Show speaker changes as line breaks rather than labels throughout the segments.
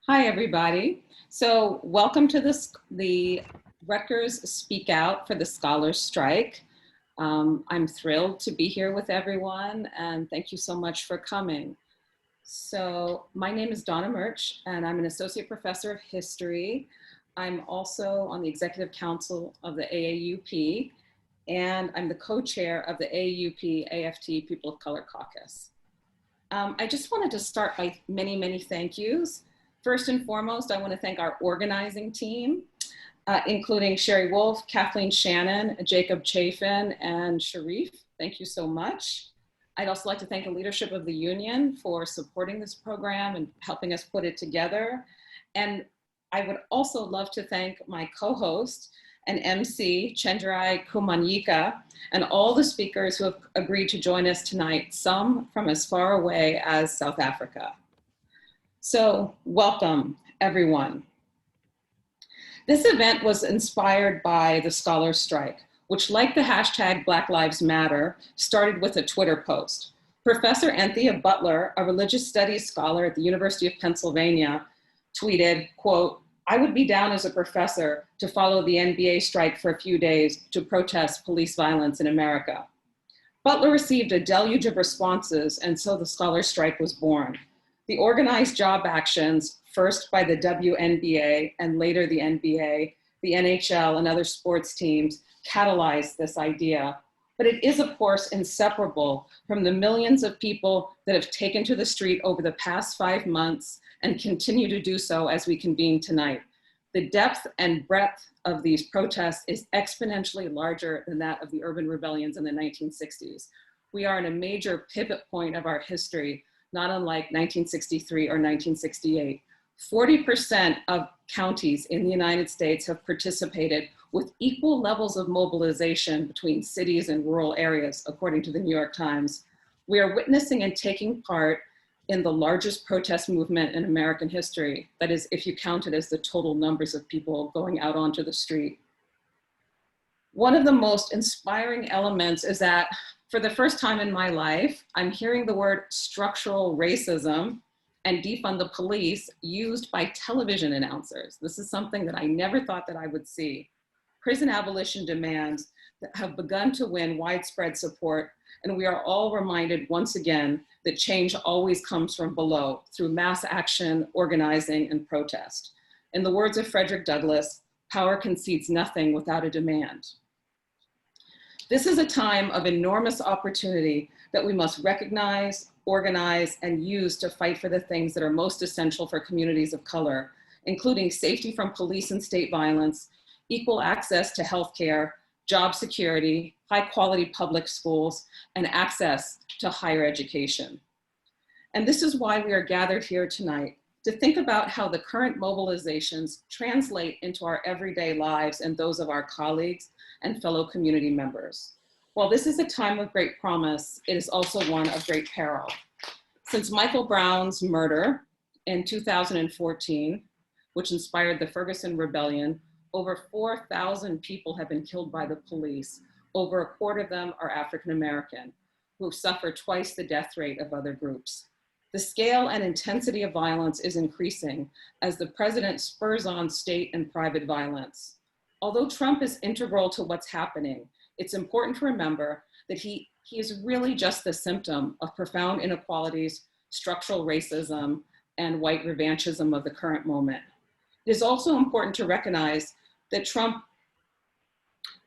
Hi, everybody. So welcome to the Rutgers Speakout for the Scholars Strike. I'm thrilled to be here with everyone, and thank you so much for coming. So my name is Donna Murch, and I'm an associate professor of history. I'm also on the executive council of the AAUP, and I'm the co-chair of the AAUP-AFT People of Color Caucus. I just wanted to start by many thank yous. First and foremost, I want to thank our organizing team, including Sherry Wolf, Kathleen Shannon, Jacob Chafin, and Sharif. Thank you so much. I'd also like to thank the leadership of the union for supporting this program and helping us put it together. And I would also love to thank my co-host and MC, Chenjerai Kumanyika, and all the speakers who have agreed to join us tonight, some from as far away as South Africa. So welcome, everyone. This event was inspired by the Scholars Strike, which, like the hashtag Black Lives Matter, started with a Twitter post. Professor Anthea Butler, a religious studies scholar at the University of Pennsylvania, tweeted, quote, "I would be down as a professor to follow the NBA strike for a few days to protest police violence in America." Butler received a deluge of responses, and so the Scholars Strike was born. The organized job actions, first by the WNBA and later the NBA, the NHL, and other sports teams, catalyzed this idea. But it is, of course, inseparable from the millions of people that have taken to the street over the past 5 months and continue to do so as we convene tonight. The depth and breadth of these protests is exponentially larger than that of the urban rebellions in the 1960s. We are in a major pivot point of our history, not unlike 1963 or 1968. 40% of counties in the United States have participated with equal levels of mobilization between cities and rural areas, according to the New York Times. We are witnessing and taking part in the largest protest movement in American history. That is, if you count it as the total numbers of people going out onto the street. One of the most inspiring elements is that for the first time in my life, I'm hearing the word structural racism and defund the police used by television announcers. This is something that I never thought that I would see. Prison abolition demands that have begun to win widespread support, and we are all reminded once again that change always comes from below through mass action, organizing, and protest. In the words of Frederick Douglass, power concedes nothing without a demand. This is a time of enormous opportunity that we must recognize, organize, and use to fight for the things that are most essential for communities of color, including safety from police and state violence, equal access to healthcare, job security, high quality public schools, and access to higher education. And this is why we are gathered here tonight, to think about how the current mobilizations translate into our everyday lives and those of our colleagues and fellow community members. While this is a time of great promise, it is also one of great peril. Since Michael Brown's murder in 2014, which inspired the Ferguson Rebellion, over 4,000 people have been killed by the police. Over a quarter of them are African American, who suffer twice the death rate of other groups. The scale and intensity of violence is increasing as the president spurs on state and private violence. Although Trump is integral to what's happening, it's important to remember that he is really just the symptom of profound inequalities, structural racism, and white revanchism of the current moment. It is also important to recognize that Trump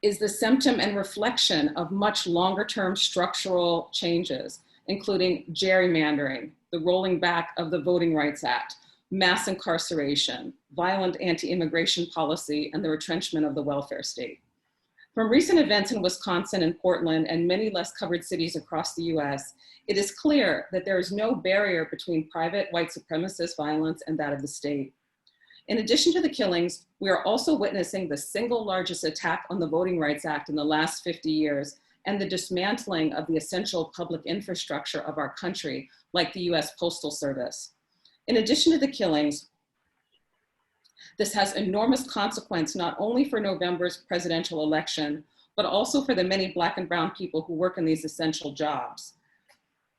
is the symptom and reflection of much longer-term structural changes, including gerrymandering, the rolling back of the Voting Rights Act, mass incarceration, violent anti-immigration policy, and the retrenchment of the welfare state. From recent events in Wisconsin and Portland and many less covered cities across the US, it is clear that there is no barrier between private white supremacist violence and that of the state. In addition to the killings, we are also witnessing the single largest attack on the Voting Rights Act in the last 50 years and the dismantling of the essential public infrastructure of our country, like the US Postal Service. In addition to the killings, this has enormous consequence not only for November's presidential election, but also for the many Black and brown people who work in these essential jobs.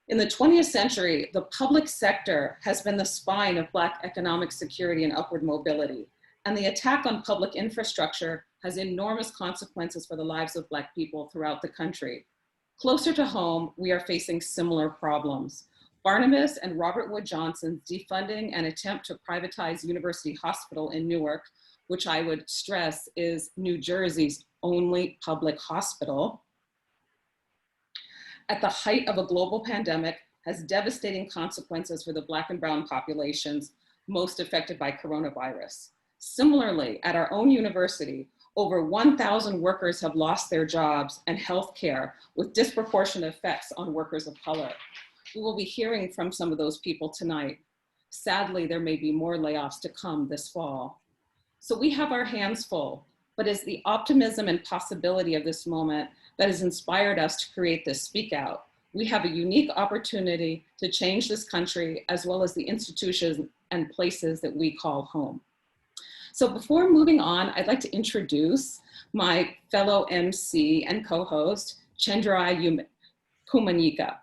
In the 20th century, the public sector has been the spine of Black economic security and upward mobility, and the attack on public infrastructure has enormous consequences for the lives of Black people throughout the country. Closer to home, we are facing similar problems. Barnabas and Robert Wood Johnson's defunding and attempt to privatize University Hospital in Newark, which I would stress is New Jersey's only public hospital, at the height of a global pandemic, has devastating consequences for the Black and brown populations most affected by coronavirus. Similarly, at our own university, over 1,000 workers have lost their jobs and healthcare with disproportionate effects on workers of color. We will be hearing from some of those people tonight. Sadly, there may be more layoffs to come this fall. So we have our hands full, but it's the optimism and possibility of this moment that has inspired us to create this Speakout. We have a unique opportunity to change this country as well as the institutions and places that we call home. So before moving on, I'd like to introduce my fellow MC and co-host, Chenjerai Kumanyika.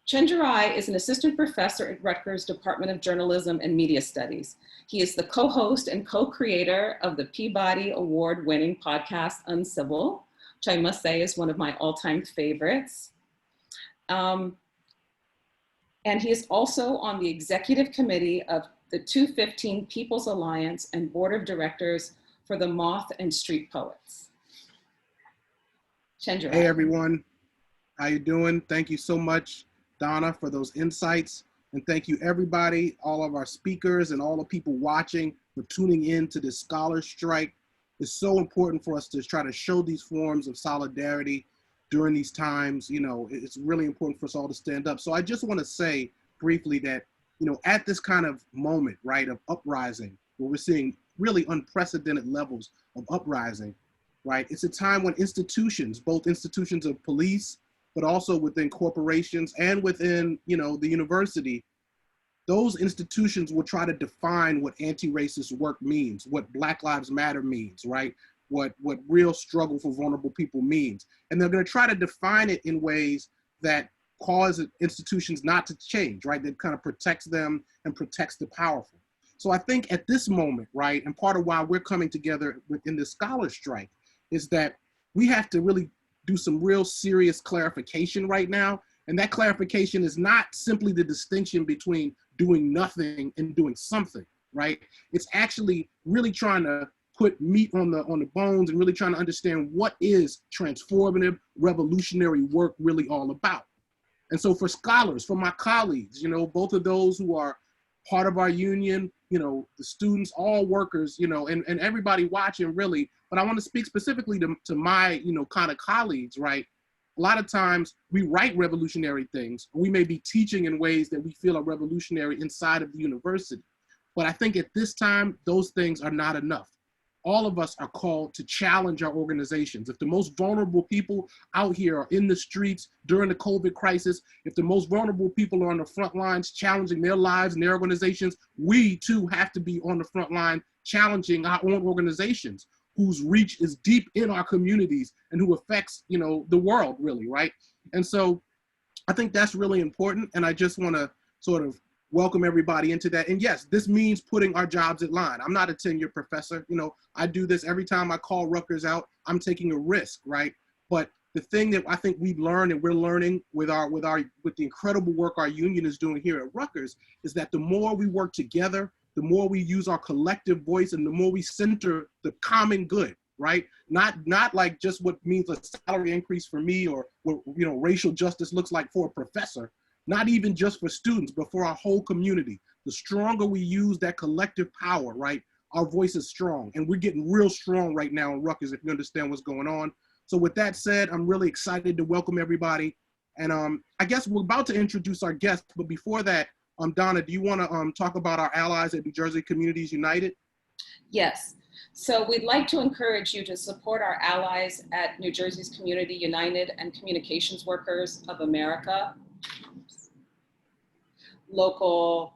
Chenjerai is an assistant professor at Rutgers Department of Journalism and Media Studies. He is the co-host and co-creator of the Peabody Award-winning podcast Uncivil, which I must say is one of my all-time favorites. And he is also on the executive committee of the 215 People's Alliance and board of directors for the Moth and Street Poets. Chenjerai.
Hey everyone, how you doing? Thank you so much, Donna, for those insights. And thank you everybody, all of our speakers and all the people watching for tuning in to this scholar strike. It's so important for us to try to show these forms of solidarity during these times. You know, it's really important for us all to stand up. So I just want to say briefly that, you know, at this kind of moment, right, of uprising, where we're seeing really unprecedented levels of uprising, right, it's a time when institutions, both institutions of police, but also within corporations and within, you know, the university, those institutions will try to define what anti-racist work means, what Black Lives Matter means, right? What real struggle for vulnerable people means. And they're gonna try to define it in ways that cause institutions not to change, right? That kind of protects them and protects the powerful. So I think at this moment, right, and part of why we're coming together within this scholar strike is that we have to really do some real serious clarification right now. And that clarification is not simply the distinction between doing nothing and doing something, right? It's actually really trying to put meat on the bones and really trying to understand what is transformative, revolutionary work really all about. And so for scholars, for my colleagues, you know, both of those who are part of our union, you know, the students, all workers, you know, and everybody watching really, but I want to speak specifically to my, you know, kind of colleagues, right? A lot of times we write revolutionary things. We may be teaching in ways that we feel are revolutionary inside of the university. But I think at this time, those things are not enough. All of us are called to challenge our organizations. If the most vulnerable people out here are in the streets during the COVID crisis, if the most vulnerable people are on the front lines challenging their lives and their organizations, we too have to be on the front line challenging our own organizations, whose reach is deep in our communities and who affects, you know, the world really, right? And so I think that's really important. And I just want to sort of welcome everybody into that. And yes, this means putting our jobs at line. I'm not a tenure professor. You know, I do this every time I call Rutgers out, I'm taking a risk, right? But the thing that I think we've learned and we're learning with the incredible work our union is doing here at Rutgers is that the more we work together, the more we use our collective voice and the more we center the common good, right? Not like just what means a salary increase for me or what, you know, racial justice looks like for a professor, not even just for students, but for our whole community. The stronger we use that collective power, right? Our voice is strong and we're getting real strong right now in Rutgers if you understand what's going on. So with that said, I'm really excited to welcome everybody. And I guess we're about to introduce our guests, but before that, Donna, do you want to talk about our allies at New Jersey Communities United?
Yes. So we'd like to encourage you to support our allies at New Jersey's Community United and Communications Workers of America, Local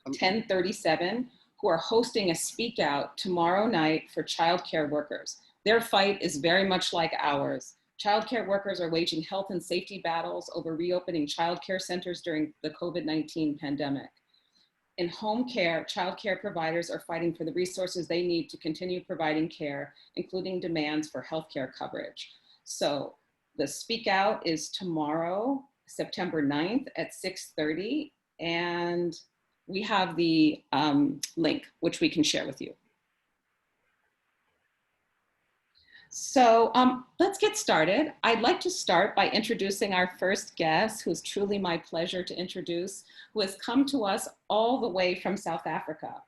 1037, who are hosting a Speakout tomorrow night for childcare workers. Their fight is very much like ours. Childcare workers are waging health and safety battles over reopening childcare centers during the COVID-19 pandemic. In home care, childcare providers are fighting for the resources they need to continue providing care, including demands for healthcare coverage. So the Speak Out is tomorrow, September 9th at 6:30, and we have the link, which we can share with you. So let's get started. I'd like to start by introducing our first guest, who's truly my pleasure to introduce, who has come to us all the way from South Africa,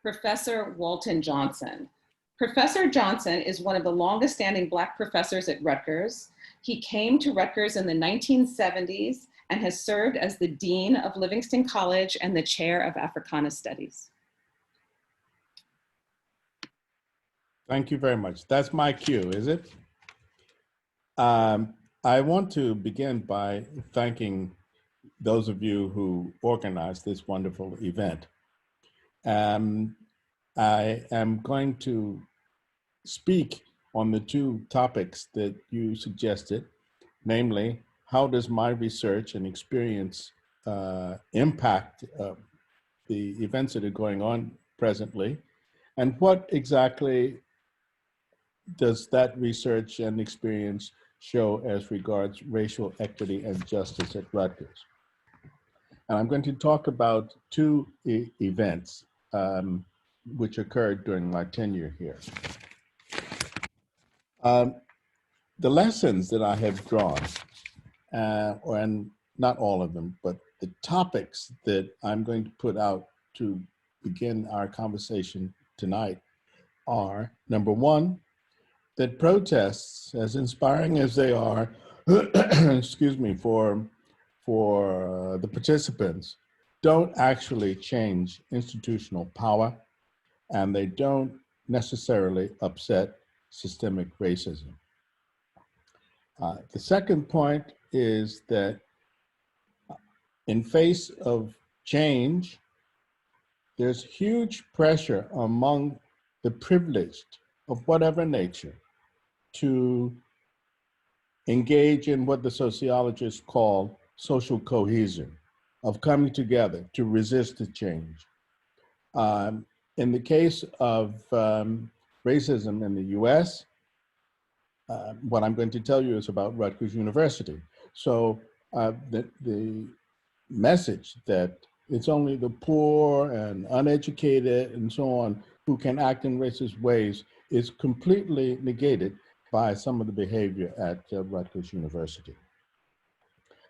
Professor Walton Johnson. Professor Johnson is one of the longest standing Black professors at Rutgers. He came to Rutgers in the 1970s and has served as the Dean of Livingston College and the Chair of Africana Studies.
Thank you very much. That's my cue, is it? I want to begin by thanking those of you who organized this wonderful event. I am going to speak on the two topics that you suggested, namely, how does my research and experience impact the events that are going on presently, and what exactly does that research and experience show as regards racial equity and justice at Rutgers? And I'm going to talk about two events which occurred during my tenure here. The lessons that I have drawn, and not all of them, but the topics that I'm going to put out to begin our conversation tonight are, number one, that protests, as inspiring as they are, excuse me, for the participants, don't actually change institutional power, and they don't necessarily upset systemic racism. The second point is that in face of change, there's huge pressure among the privileged of whatever nature to engage in what the sociologists call social cohesion, of coming together to resist the change. In the case of racism in the US, what I'm going to tell you is about Rutgers University. So the message that it's only the poor and uneducated and so on who can act in racist ways is completely negated by some of the behavior at Rutgers University.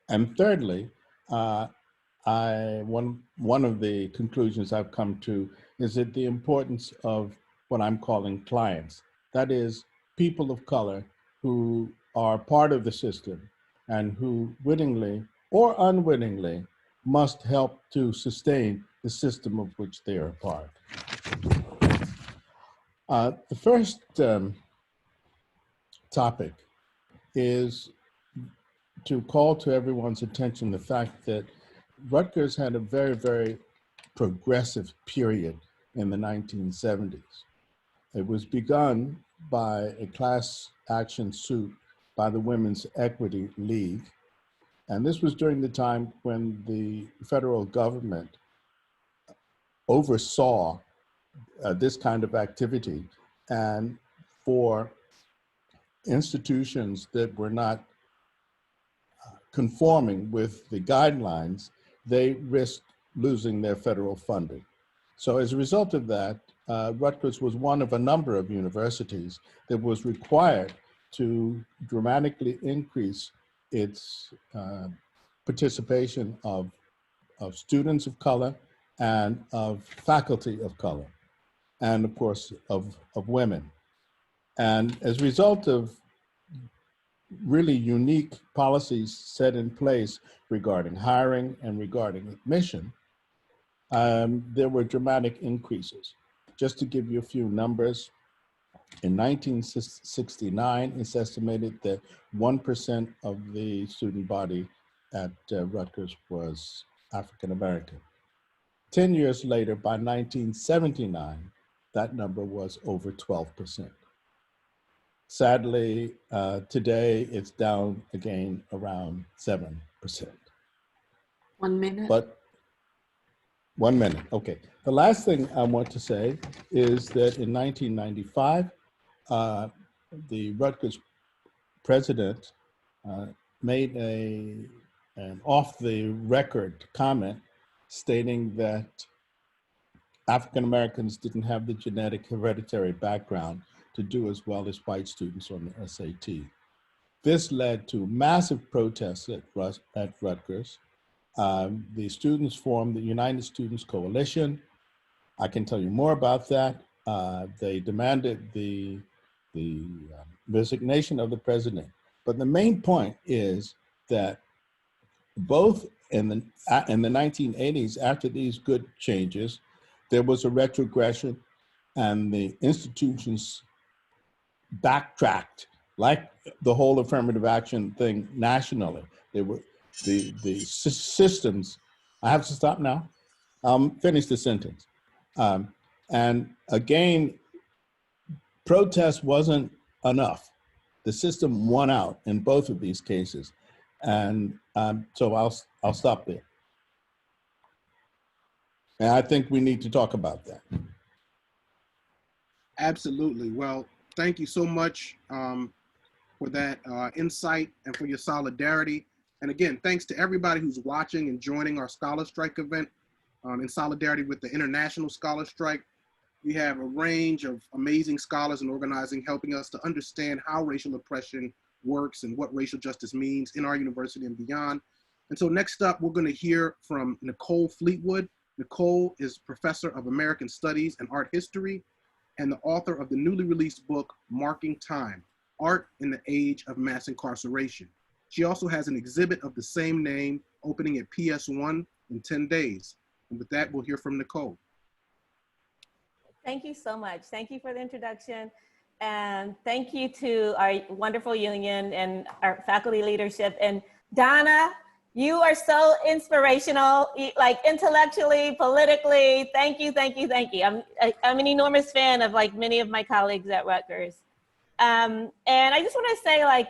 And thirdly, one of the conclusions I've come to is that the importance of what I'm calling clients, that is, people of color who are part of the system and who wittingly or unwittingly must help to sustain the system of which they are a part. The first topic is to call to everyone's attention the fact that Rutgers had a very, very progressive period in the 1970s. It was begun by a class action suit by the Women's Equity League. And this was during the time when the federal government oversaw this kind of activity. And for institutions that were not conforming with the guidelines, they risked losing their federal funding. So as a result of that, Rutgers was one of a number of universities that was required to dramatically increase its participation of students of color and of faculty of color, and of course of women. And as a result of really unique policies set in place regarding hiring and regarding admission, there were dramatic increases. Just to give you a few numbers, in 1969, it's estimated that 1% of the student body at Rutgers was African American. 10 years later, by 1979, that number was over 12%. Sadly, today it's down again around 7%.
1 minute.
But 1 minute, okay. The last thing I want to say is that in 1995, the Rutgers president made an off-the-record comment stating that African Americans didn't have the genetic hereditary background to do as well as white students on the SAT. This led to massive protests at Rutgers. The students formed the United Students Coalition. I can tell you more about that. They demanded the resignation of the president. But the main point is that both in the 1980s, after these good changes, there was a retrogression and the institutions backtracked, like the whole affirmative action thing nationally. They were the systems. I have to stop now. Finish the sentence. And again, protest wasn't enough. The system won out in both of these cases. And so I'll stop there. And I think we need to talk about that.
Absolutely. Well, thank you so much for that insight and for your solidarity. And again, thanks to everybody who's watching and joining our Scholar Strike event in solidarity with the International Scholar Strike. We have a range of amazing scholars and organizing helping us to understand how racial oppression works and what racial justice means in our university and beyond. And so next up, we're going to hear from Nicole Fleetwood. Nicole is Professor of American Studies and Art History and the author of the newly released book, Marking Time, Art in the Age of Mass Incarceration. She also has an exhibit of the same name opening at PS1 in 10 days. And with that, we'll hear from Nicole.
Thank you so much. Thank you for the introduction. And thank you to our wonderful union and our faculty leadership. And Donna, you are so inspirational, like intellectually, politically. Thank you, thank you, thank you. I'm an enormous fan of like many of my colleagues at Rutgers. And I just want to say, like,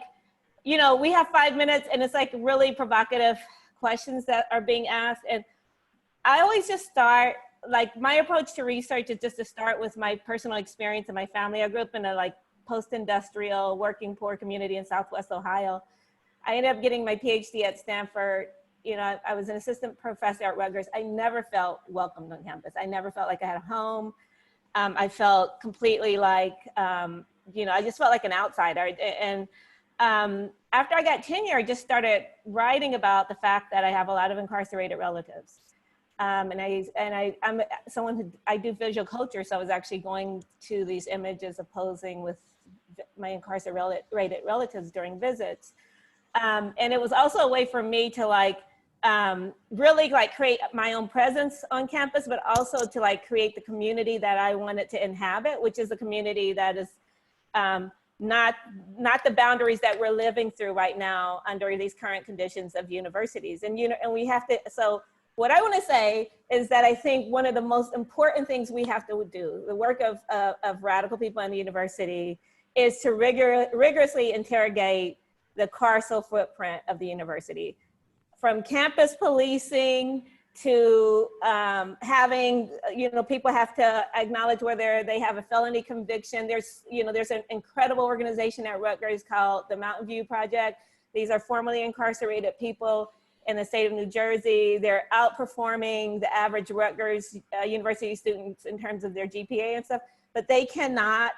you know, we have 5 minutes and it's like really provocative questions that are being asked. And I always just start, like my approach to research is just to start with my personal experience and my family. I grew up in a like post-industrial working poor community in Southwest Ohio. I ended up getting my PhD at Stanford. You know, I was an assistant professor at Rutgers. I never felt welcomed on campus. I never felt like I had a home. I felt completely like, you know, I just felt like an outsider. And after I got tenure, I just started writing about the fact that I have a lot of incarcerated relatives. And I'm someone who, I do visual culture, so I was actually going to these images of posing with my incarcerated relatives during visits. And it was also a way for me to like, really like create my own presence on campus, but also to like create the community that I wanted to inhabit, which is a community that is not the boundaries that we're living through right now under these current conditions of universities. And, you know, and we have to, so what I want to say is that I think one of the most important things we have to do, the work of radical people in the university, is to rigorously interrogate the carceral footprint of the university. From campus policing to having, you know, people have to acknowledge whether they have a felony conviction. There's, you know, there's an incredible organization at Rutgers called the Mountain View Project. These are formerly incarcerated people in the state of New Jersey. They're outperforming the average Rutgers university students in terms of their GPA and stuff, but they cannot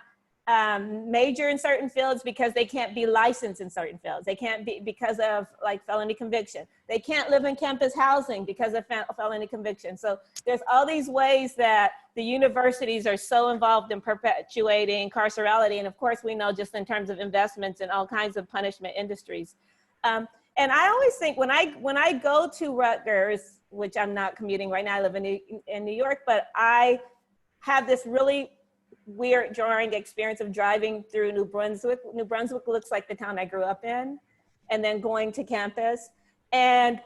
major in certain fields because they can't be licensed in certain fields. They can't be because of like felony conviction. They can't live in campus housing because of felony conviction. So there's all these ways that the universities are so involved in perpetuating carcerality. And of course, we know just in terms of investments in all kinds of punishment industries. And I always think when I go to Rutgers, which I'm not commuting right now, I live in New York, but I have this really weird, jarring experience of driving through New Brunswick. New Brunswick looks like the town I grew up in, and then going to campus. And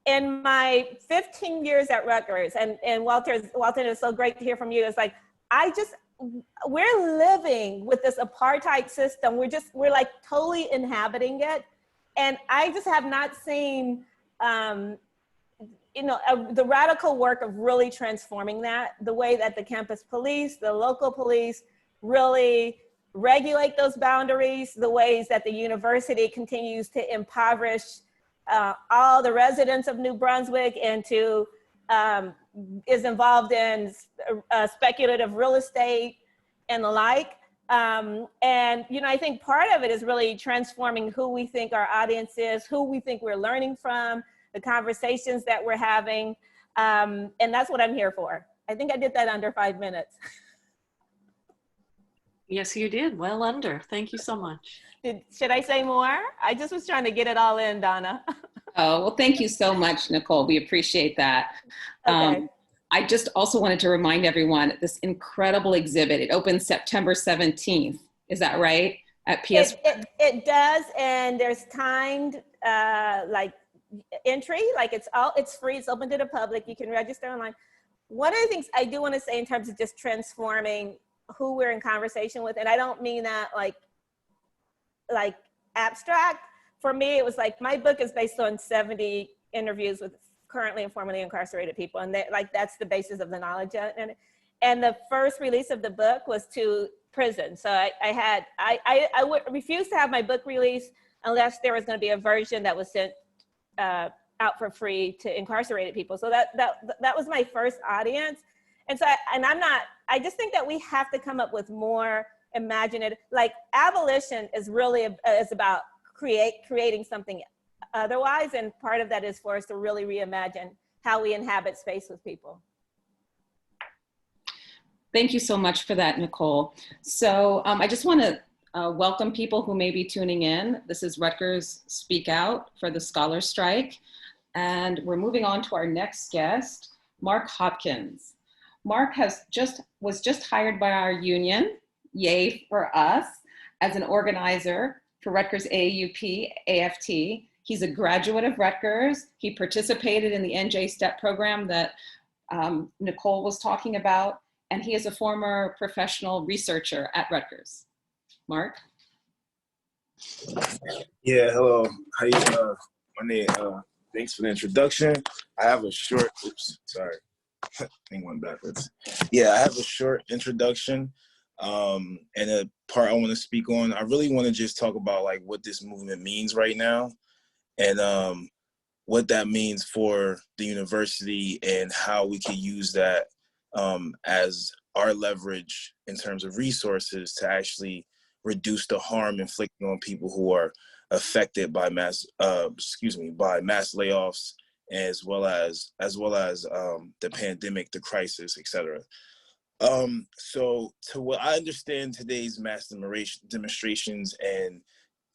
in my 15 years at Rutgers, and Walton, is so great to hear from you. It's like, we're living with this apartheid system. We're like totally inhabiting it. And I just have not seen, the radical work of really transforming that, the way that the campus police, the local police really regulate those boundaries, the ways that the university continues to impoverish all the residents of New Brunswick and is involved in speculative real estate and the like. I think part of it is really transforming who we think our audience is, who we think we're learning from, the conversations that we're having. And that's what I'm here for. I think I did that under 5 minutes.
Yes, you did. Well under. Thank you so much.
Should I say more? I just was trying to get it all in, Donna.
Oh, well, thank you so much, Nicole. We appreciate that.
Okay.
I just also wanted to remind everyone this incredible exhibit. It opens September 17th. Is that right? At PS.
It does, and there's timed entry. Like it's free. It's open to the public. You can register online. One of the things I do want to say in terms of just transforming who we're in conversation with, and I don't mean that like abstract. For me, it was like my book is based on 70 interviews with currently and formerly incarcerated people, and that's the basis of the knowledge. And the first release of the book was to prison. So I would refuse to have my book released unless there was going to be a version that was sent out for free to incarcerated people. So that was my first audience. And so I just think that we have to come up with more imaginative, like abolition is really is about creating something otherwise. And part of that is for us to really reimagine how we inhabit space with people.
Thank you so much for that, Nicole. So I just want to welcome people who may be tuning in. This is Rutgers Speakout for the Scholar Strike. And we're moving on to our next guest, Mark Hopkins. Mark was just hired by our union, yay for us, as an organizer for Rutgers AAUP-AFT. He's a graduate of Rutgers. He participated in the NJ STEP program that Nicole was talking about, and he is a former professional researcher at Rutgers. Mark?
Yeah, hello. How you doing? My name, thanks for the introduction. I have a short, oops, sorry. Thing went backwards. Yeah, I have a short introduction and a part I want to speak on. I really want to just talk about like what this movement means right now and what that means for the university and how we can use that as our leverage in terms of resources to actually reduce the harm inflicted on people who are affected by mass layoffs, as well as the pandemic, the crisis, etc. So to what I understand today's mass demonstrations and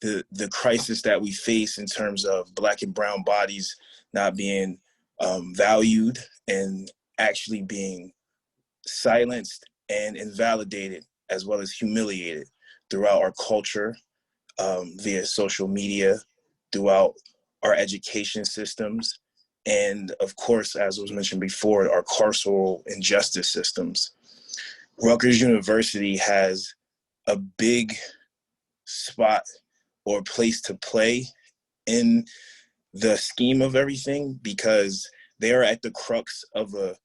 the crisis that we face in terms of Black and brown bodies not being valued and actually being silenced and invalidated, as well as humiliated throughout our culture, via social media, throughout our education systems, and of course, as was mentioned before, our carceral and justice systems. Rutgers University has a big spot or place to play in the scheme of everything because they are at the crux of a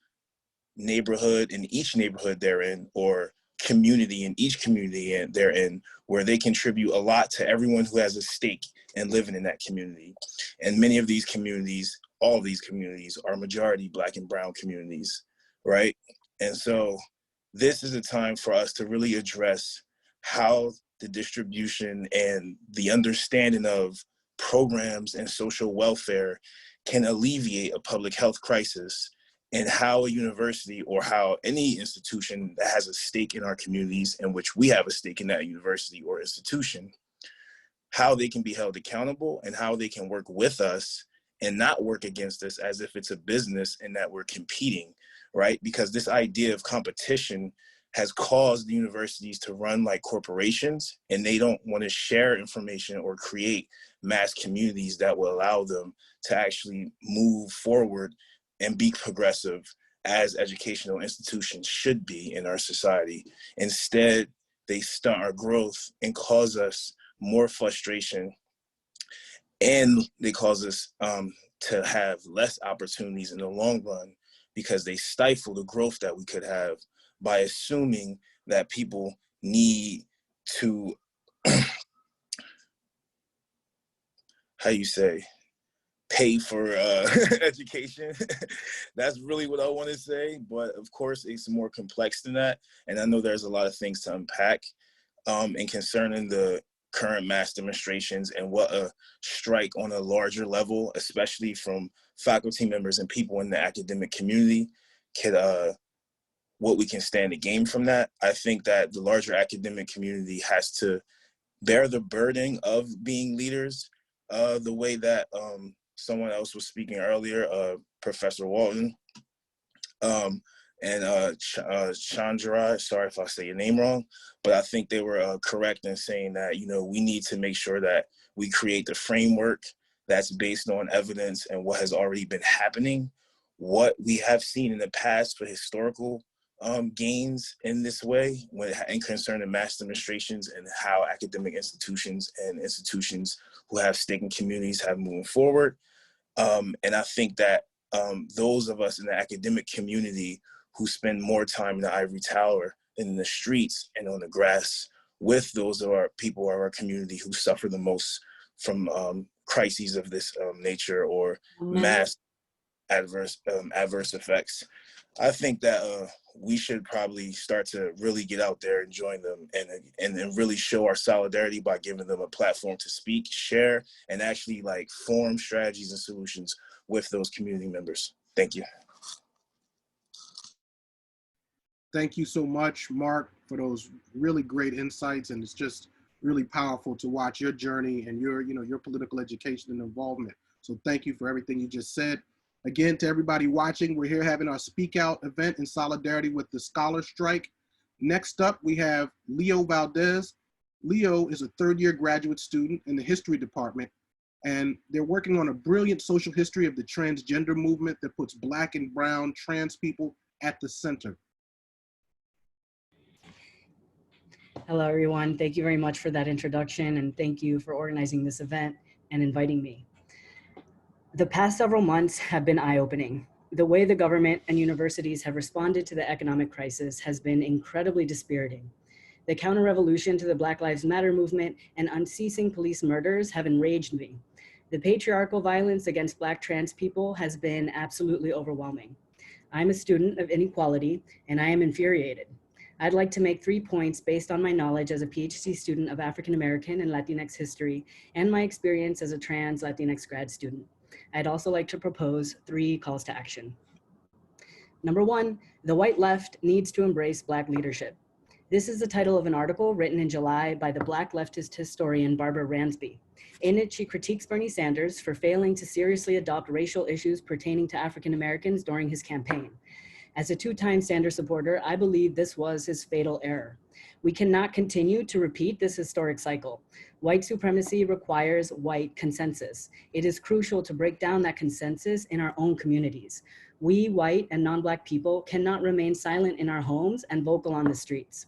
neighborhood in each neighborhood they're in, or community in each community they're in, where they contribute a lot to everyone who has a stake in living in that community. And many of these communities, all of these communities, are majority Black and brown communities, right? And so this is a time for us to really address how the distribution and the understanding of programs and social welfare can alleviate a public health crisis, and how a university or how any institution that has a stake in our communities, in which we have a stake in that university or institution, how they can be held accountable and how they can work with us and not work against us as if it's a business and that we're competing, right? Because this idea of competition has caused the universities to run like corporations, and they don't want to share information or create mass communities that will allow them to actually move forward and be progressive as educational institutions should be in our society. Instead, they stunt our growth and cause us more frustration, and they cause us to have less opportunities in the long run, because they stifle the growth that we could have by assuming that people need to, how you say, pay for education. That's really what I want to say. But of course, it's more complex than that. And I know there's a lot of things to unpack in concerning the current mass demonstrations and what a strike on a larger level, especially from faculty members and people in the academic community, could what we can stand to gain from that. I think that the larger academic community has to bear the burden of being leaders, the way that someone else was speaking earlier, Professor Walton, and Chenjerai, sorry if I say your name wrong, but I think they were correct in saying that, you know, we need to make sure that we create the framework that's based on evidence and what has already been happening. What we have seen in the past for historical gains in this way, when in concerning mass demonstrations and how academic institutions and institutions who have stake in communities have moved forward. And I think that those of us in the academic community who spend more time in the ivory tower than in the streets and on the grass with those of our people of our community who suffer the most from crises of this nature or mass adverse effects. I think that we should probably start to really get out there and join them and really show our solidarity by giving them a platform to speak, share, and actually like form strategies and solutions with those community members. Thank you.
Thank you so much, Mark, for those really great insights. And it's just really powerful to watch your journey and your political education and involvement. So thank you for everything you just said. Again, to everybody watching, we're here having our Speak Out event in solidarity with the Scholar Strike. Next up, we have Leo Valdez. Leo is a third-year graduate student in the history department, and they're working on a brilliant social history of the transgender movement that puts Black and brown trans people at the center.
Hello, everyone. Thank you very much for that introduction, and thank you for organizing this event and inviting me. The past several months have been eye-opening. The way the government and universities have responded to the economic crisis has been incredibly dispiriting. The counter-revolution to the Black Lives Matter movement and unceasing police murders have enraged me. The patriarchal violence against Black trans people has been absolutely overwhelming. I'm a student of inequality, and I am infuriated. I'd like to make 3 points based on my knowledge as a PhD student of African American and Latinx history and my experience as a trans Latinx grad student. I'd also like to propose 3 calls to action. Number 1, the white left needs to embrace Black leadership. This is the title of an article written in July by the Black leftist historian Barbara Ransby. In it, she critiques Bernie Sanders for failing to seriously adopt racial issues pertaining to African Americans during his campaign. As a 2-time Sanders supporter, I believe this was his fatal error. We cannot continue to repeat this historic cycle. White supremacy requires white consensus. It is crucial to break down that consensus in our own communities. We, white and non-Black people, cannot remain silent in our homes and vocal on the streets.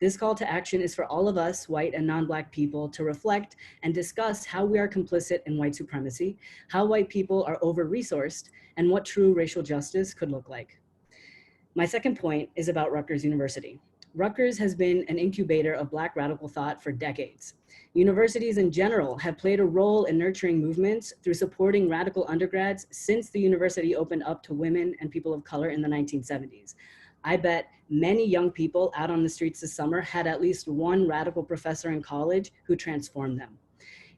This call to action is for all of us, white and non-Black people, to reflect and discuss how we are complicit in white supremacy, how white people are over-resourced, and what true racial justice could look like. My second point is about Rutgers University. Rutgers has been an incubator of Black radical thought for decades. Universities in general have played a role in nurturing movements through supporting radical undergrads since the university opened up to women and people of color in the 1970s. I bet many young people out on the streets this summer had at least one radical professor in college who transformed them.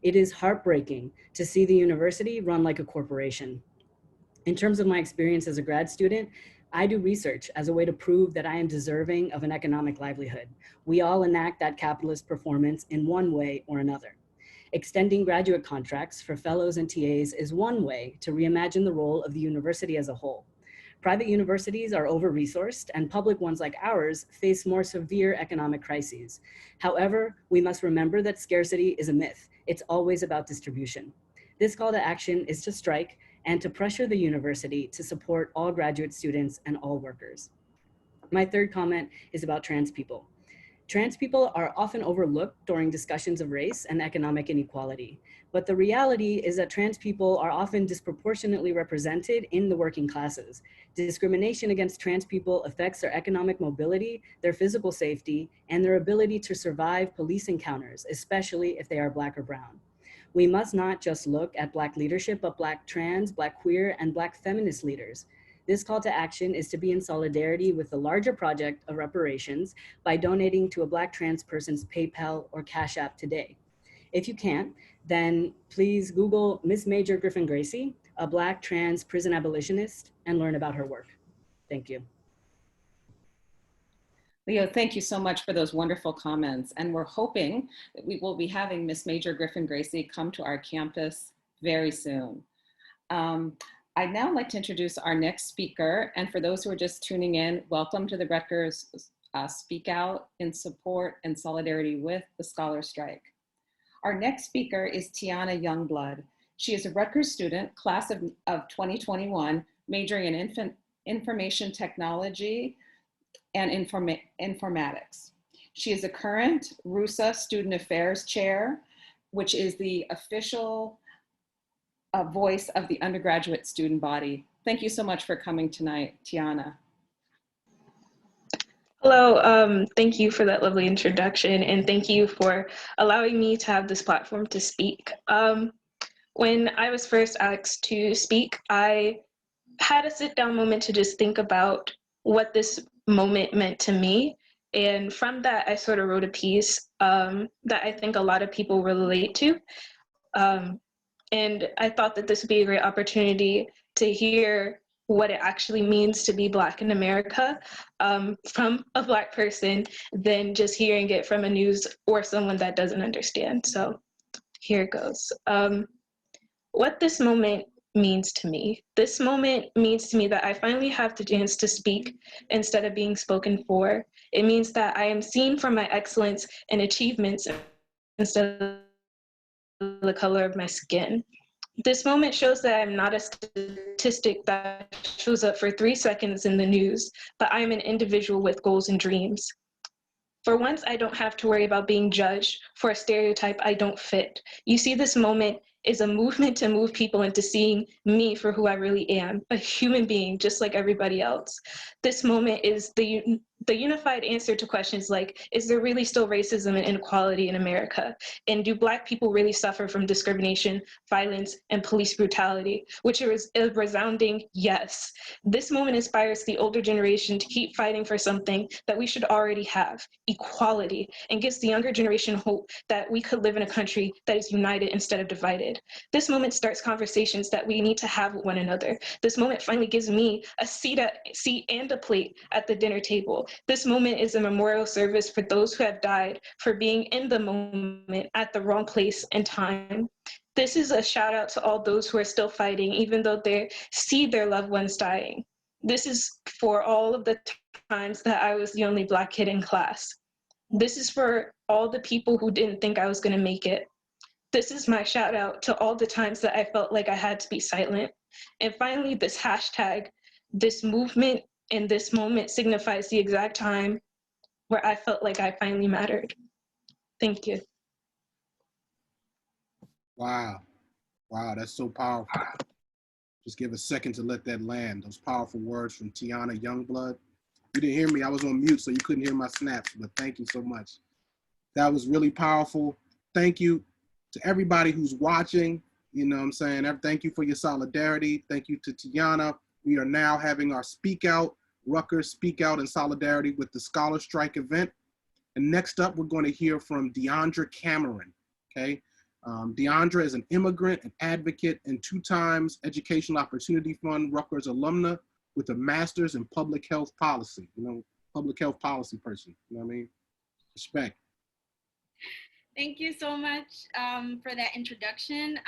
It is heartbreaking to see the university run like a corporation. In terms of my experience as a grad student, I do research as a way to prove that I am deserving of an economic livelihood. We all enact that capitalist performance in one way or another. Extending graduate contracts for fellows and TAs is one way to reimagine the role of the university as a whole. Private universities are over-resourced, and public ones like ours face more severe economic crises. However, we must remember that scarcity is a myth. It's always about distribution. This call to action is to strike and to pressure the university to support all graduate students and all workers. My third comment is about trans people. Trans people are often overlooked during discussions of race and economic inequality, but the reality is that trans people are often disproportionately represented in the working classes. Discrimination against trans people affects their economic mobility, their physical safety, and their ability to survive police encounters, especially if they are Black or brown. We must not just look at Black leadership, but Black trans, Black queer, and Black feminist leaders. This call to action is to be in solidarity with the larger project of reparations by donating to a Black trans person's PayPal or Cash App today. If you can't, then please Google Miss Major Griffin Gracie, a Black trans prison abolitionist, and learn about her work. Thank you.
Leo, thank you so much for those wonderful comments. And we're hoping that we will be having Miss Major Griffin Gracie come to our campus very soon. I'd now like to introduce our next speaker. And for those who are just tuning in, welcome to the Rutgers Speakout in support and solidarity with the Scholar Strike. Our next speaker is Tiana Youngblood. She is a Rutgers student, class of 2021, majoring in information technology and informatics. She is a current RUSA Student Affairs Chair, which is the official voice of the undergraduate student body. Thank you so much for coming tonight, Tiana.
Hello, thank you for that lovely introduction, and thank you for allowing me to have this platform to speak. When I was first asked to speak, I had a sit-down moment to just think about what this moment meant to me. And from that, I sort of wrote a piece that I think a lot of people relate to. And I thought that this would be a great opportunity to hear what it actually means to be Black in America from a Black person than just hearing it from a news or someone that doesn't understand. So here it goes. What this moment means to me. This moment means to me that I finally have the chance to speak instead of being spoken for. It means that I am seen for my excellence and achievements instead of the color of my skin. This moment shows that I'm not a statistic that shows up for 3 seconds in the news, but I'm an individual with goals and dreams. For once, I don't have to worry about being judged for a stereotype I don't fit. You see, this moment is a movement to move people into seeing me for who I really am, a human being just like everybody else. This moment is the unified answer to questions like, is there really still racism and inequality in America? And do Black people really suffer from discrimination, violence, and police brutality? Which is a resounding yes. This moment inspires the older generation to keep fighting for something that we should already have, equality, and gives the younger generation hope that we could live in a country that is united instead of divided. This moment starts conversations that we need to have with one another. This moment finally gives me a seat and a plate at the dinner table. This moment is a memorial service for those who have died for being in the moment at the wrong place and time. This is a shout out to all those who are still fighting, even though they see their loved ones dying. This is for all of the times that I was the only Black kid in class. This is for all the people who didn't think I was gonna make it. This is my shout out to all the times that I felt like I had to be silent. And finally, this hashtag, this movement in this moment signifies the exact time where I felt like I finally mattered. Thank you.
Wow. Wow, that's so powerful. Just give a second to let that land. Those powerful words from Tiana Youngblood. You didn't hear me, I was on mute, so you couldn't hear my snaps, but thank you so much. That was really powerful. Thank you to everybody who's watching. You know what I'm saying? Thank you for your solidarity. Thank you to Tiana. We are now having our Speakout, Rutgers Speakout in solidarity with the Scholar Strike event. And next up, we're going to hear from Deandra Cameron, okay? Deandra is an immigrant, an advocate, and 2 times Educational Opportunity Fund Rutgers alumna with a master's in public health policy, you know, public health policy person, you know what I mean? Respect.
Thank you so much for that introduction.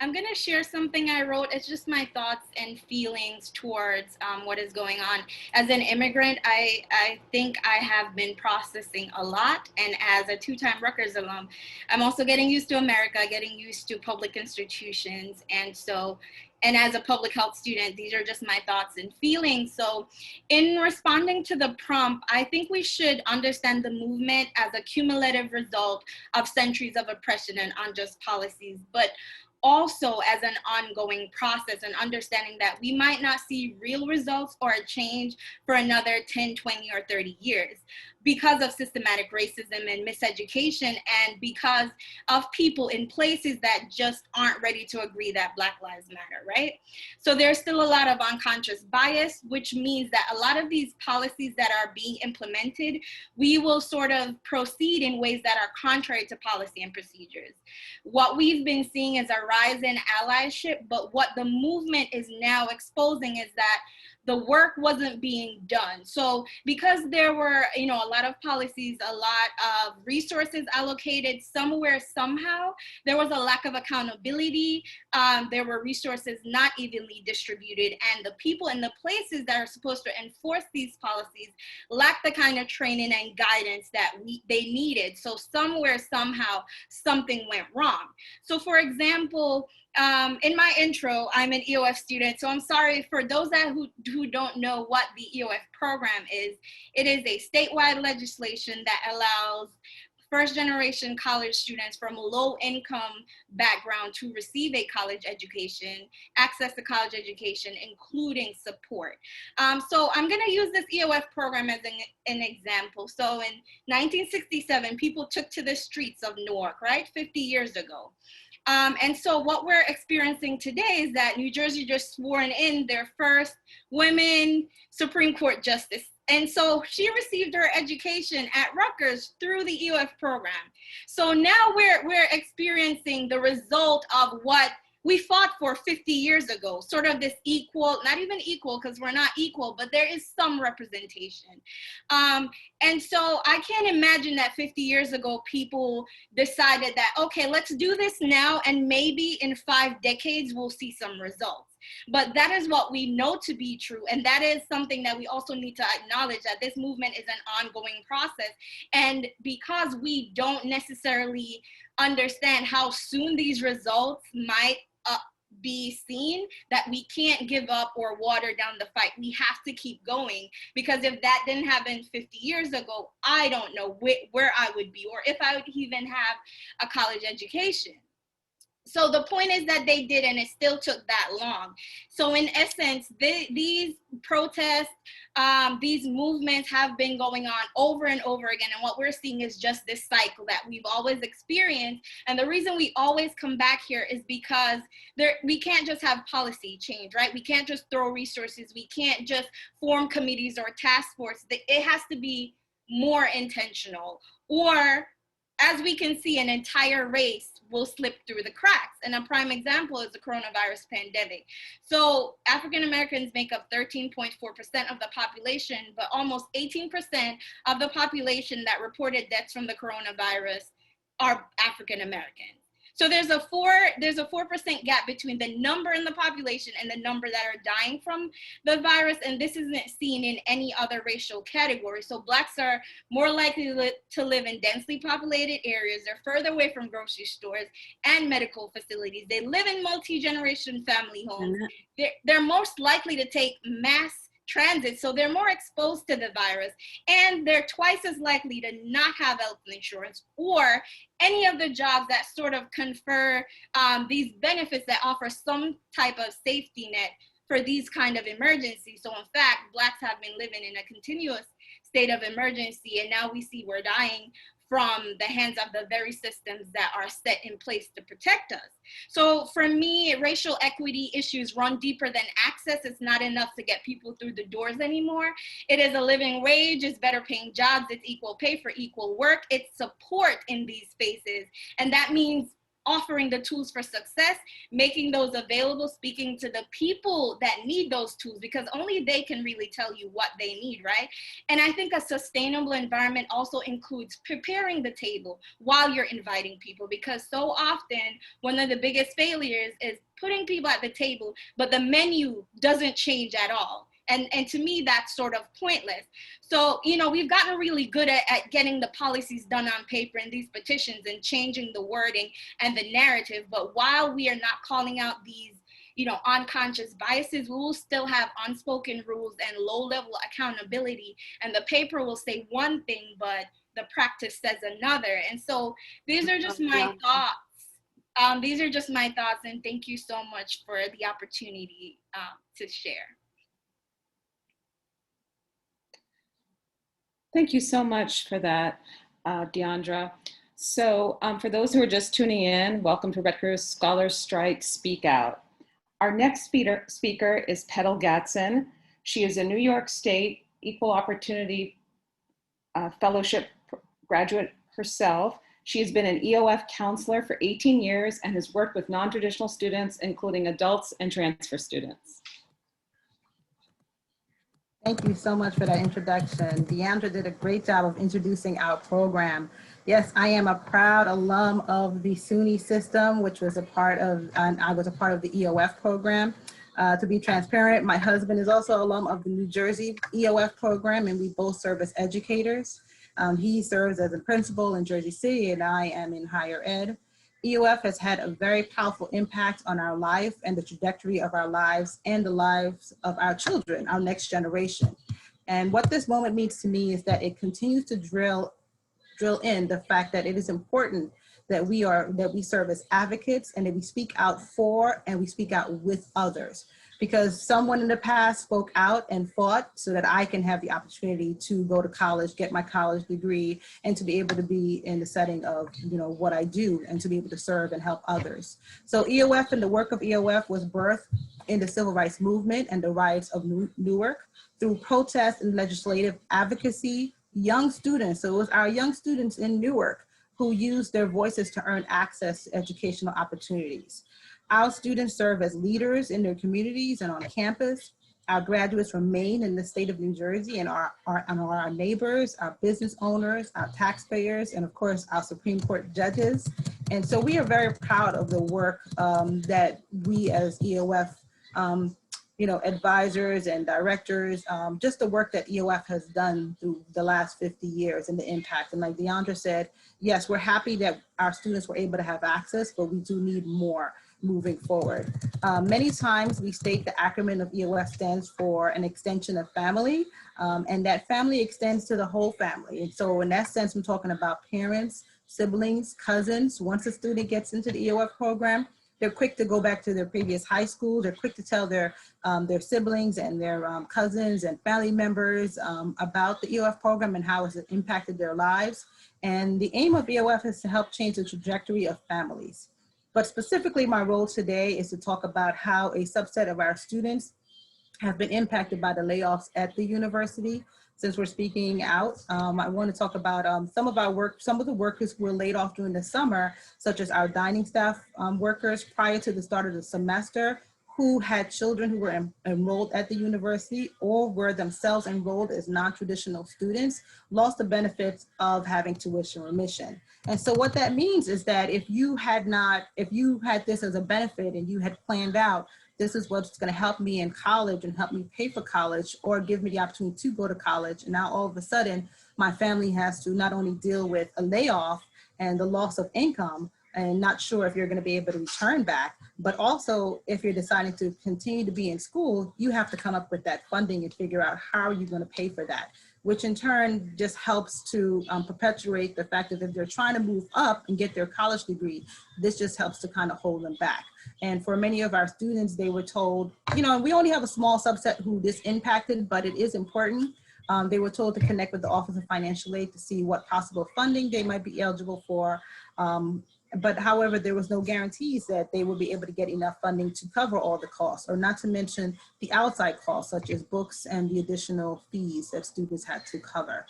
I'm gonna share something I wrote. It's just my thoughts and feelings towards what is going on. As an immigrant, I think I have been processing a lot. And as a 2-time Rutgers alum, I'm also getting used to America, getting used to public institutions. And so And as a public health student, these are just my thoughts and feelings. So in responding to the prompt, I think we should understand the movement as a cumulative result of centuries of oppression and unjust policies, but also as an ongoing process, and understanding that we might not see real results or a change for another 10, 20, or 30 years because of systematic racism and miseducation, and because of people in places that just aren't ready to agree that Black Lives Matter, right? So there's still a lot of unconscious bias, which means that a lot of these policies that are being implemented, we will sort of proceed in ways that are contrary to policy and procedures. What we've been seeing is a rise in allyship, but what the movement is now exposing is that the work wasn't being done. So because there were, a lot of policies, a lot of resources allocated somewhere, somehow, there was a lack of accountability. There were resources not evenly distributed, and the people in the places that are supposed to enforce these policies lacked the kind of training and guidance that they needed. So somewhere, somehow, something went wrong. So for example, in my intro, I'm an EOF student, so I'm sorry for those who don't know what the EOF program is. It is a statewide legislation that allows first-generation college students from a low-income background to receive a college education, access to college education, including support. So I'm going to use this EOF program as an example. So in 1967, people took to the streets of Newark, right, 50 years ago. And so what we're experiencing today is that New Jersey just sworn in their first women Supreme Court justice. And so she received her education at Rutgers through the EOF program. So now we're experiencing the result of what we fought for 50 years ago, sort of this equal, not even equal because we're not equal, but there is some representation. And so I can't imagine that 50 years ago, people decided that, okay, let's do this now, and maybe in 5 decades, we'll see some results. But that is what we know to be true. And that is something that we also need to acknowledge, that this movement is an ongoing process. And because we don't necessarily understand how soon these results might be seen, that we can't give up or water down the fight. We have to keep going, because if that didn't happen 50 years ago, I don't know where I would be, or if I would even have a college education. So the point is that they did, and it still took that long. So in essence, these protests, these movements have been going on over and over again. And what we're seeing is just this cycle that we've always experienced. And the reason we always come back here is because we can't just have policy change, right? We can't just throw resources. We can't just form committees or task force. It has to be more intentional, or as we can see, an entire race will slip through the cracks. And a prime example is the coronavirus pandemic. So African Americans make up 13.4% of the population, but almost 18% of the population that reported deaths from the coronavirus are African Americans. So there's a 4% gap between the number in the population and the number that are dying from the virus, and this isn't seen in any other racial category. So Blacks are more likely to live in densely populated areas. They're further away from grocery stores and medical facilities. They live in multi-generation family homes. They're most likely to take mass transit, so they're more exposed to the virus, and they're twice as likely to not have health insurance or any of the jobs that sort of confer these benefits that offer some type of safety net for these kind of emergencies. So in fact, Blacks have been living in a continuous state of emergency, and now we see we're dying from the hands of the very systems that are set in place to protect us. So for me, racial equity issues run deeper than access. It's not enough to get people through the doors anymore. It is a living wage, it's better paying jobs, it's equal pay for equal work, it's support in these spaces. And that means offering the tools for success, making those available, speaking to the people that need those tools, because only they can really tell you what they need, right? And I think a sustainable environment also includes preparing the table while you're inviting people, because so often one of the biggest failures is putting people at the table, but the menu doesn't change at all. And to me, that's sort of pointless. So, we've gotten really good at getting the policies done on paper in these petitions and changing the wording and the narrative. But while we are not calling out these, unconscious biases, we will still have unspoken rules and low-level accountability. And the paper will say one thing, but the practice says another. And so these are just my thoughts. These are just my thoughts, and thank you so much for the opportunity to share.
Thank you so much for that, Deandra. So for those who are just tuning in, welcome to Rutgers Scholars Strike Speak Out. Our next speaker is Petal Gatson. She is a New York State Equal Opportunity Fellowship graduate herself. She has been an EOF counselor for 18 years and has worked with non-traditional students, including adults and transfer students.
Thank you so much for that introduction. Deandra did a great job of introducing our program. Yes, I am a proud alum of the SUNY system, which was a part of, I was a part of the EOF program. To be transparent, my husband is also an alum of the New Jersey EOF program, and we both serve as educators. He serves as a principal in Jersey City, and I am in higher ed. EOF has had a very powerful impact on our life and the trajectory of our lives and the lives of our children, our next generation. And what this moment means to me is that it continues to drill in the fact that it is important that we serve as advocates and that we speak out for and we speak out with others. Because someone in the past spoke out and fought so that I can have the opportunity to go to college, get my college degree, and to be able to be in the setting of what I do and to be able to serve and help others. So EOF and the work of EOF was birthed in the civil rights movement and the riots of Newark through protest and legislative advocacy. Young students, so it was our young students in Newark who used their voices to earn access to educational opportunities. Our students serve as leaders in their communities and on campus. Our graduates remain in the state of New Jersey and are our neighbors, our business owners, our taxpayers, and of course, our Supreme Court judges. And so we are very proud of the work that we as EOF, advisors and directors, just the work that EOF has done through the last 50 years and the impact. And like Deandra said, yes, we're happy that our students were able to have access, but we do need more moving forward. Many times we state the acronym of EOF stands for an extension of family, and that family extends to the whole family. And so in that sense, I'm talking about parents, siblings, cousins. Once a student gets into the EOF program, they're quick to go back to their previous high school. They're quick to tell their siblings and their cousins and family members about the EOF program and how it's impacted their lives. And the aim of EOF is to help change the trajectory of families. But specifically, my role today is to talk about how a subset of our students have been impacted by the layoffs at the university. Since we're speaking out, I want to talk about some of the workers who were laid off during the summer, such as our dining staff workers prior to the start of the semester, who had children who were enrolled at the university or were themselves enrolled as non-traditional students, lost the benefits of having tuition remission. And so what that means is that if you had this as a benefit and you had planned out, this is what's going to help me in college and help me pay for college or give me the opportunity to go to college. And now all of a sudden, my family has to not only deal with a layoff and the loss of income and not sure if you're going to be able to return back, but also if you're deciding to continue to be in school, you have to come up with that funding and figure out how you're going to pay for that, which in turn just helps to perpetuate the fact that if they're trying to move up and get their college degree, this just helps to kind of hold them back. And for many of our students, they were told, we only have a small subset who this impacted, but it is important. They were told to connect with the Office of Financial Aid to see what possible funding they might be eligible for. But however, there was no guarantees that they would be able to get enough funding to cover all the costs, or not to mention the outside costs, such as books and the additional fees that students had to cover.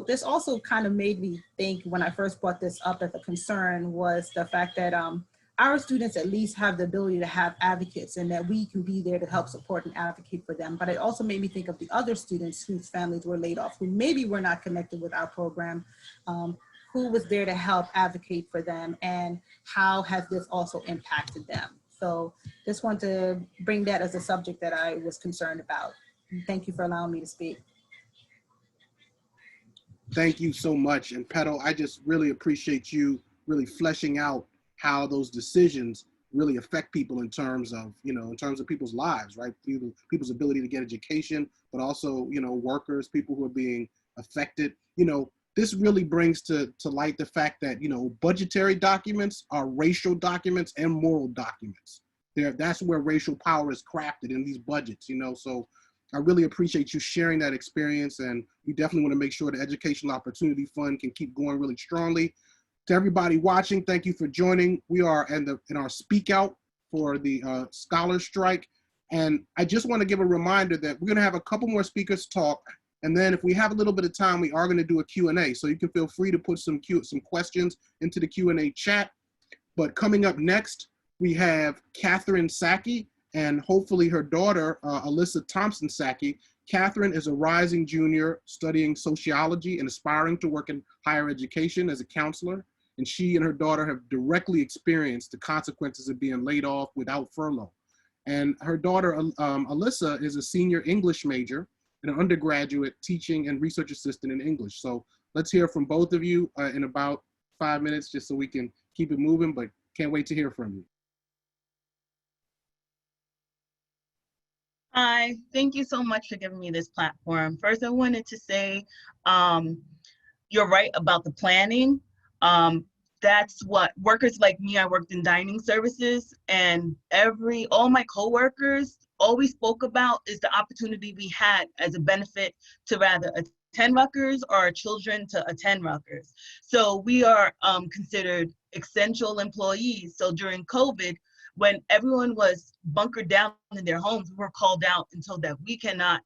This also kind of made me think when I first brought this up as a concern was the fact that our students at least have the ability to have advocates and that we can be there to help support and advocate for them. But it also made me think of the other students whose families were laid off, who maybe were not connected with our program, who was there to help advocate for them, and how has this also impacted them. So just want to bring that as a subject that I was concerned about. Thank you for allowing me to speak.
Thank you so much. And Petal, I just really appreciate you really fleshing out how those decisions really affect people in terms of, in terms of people's lives, right? People's ability to get education, but also, workers, people who are being affected. This really brings to light the fact that, budgetary documents are racial documents and moral documents. That's where racial power is crafted, in these budgets, so I really appreciate you sharing that experience, and we definitely want to make sure the Educational Opportunity Fund can keep going really strongly. To everybody watching, thank you for joining. We are in our Speak Out for the Scholar Strike, and I just want to give a reminder that we're going to have a couple more speakers talk, and then if we have a little bit of time, we are going to do a Q&A, so you can feel free to put some questions into the Q&A chat. But coming up next, we have Catherine Sacchi and hopefully her daughter, Alyssa Thompson Sacchi. Catherine is a rising junior studying sociology and aspiring to work in higher education as a counselor. And she and her daughter have directly experienced the consequences of being laid off without furlough. And her daughter, Alyssa, is a senior English major and an undergraduate teaching and research assistant in English. So let's hear from both of you in about 5 minutes, just so we can keep it moving, but can't wait to hear from you.
Hi, thank you so much for giving me this platform. First, I wanted to say you're right about the planning. That's what workers like me, I worked in dining services, and all my coworkers always spoke about is the opportunity we had as a benefit to rather attend Rutgers or our children to attend Rutgers. So we are considered essential employees. So during COVID, when everyone was bunkered down in their homes, we were called out and told that we cannot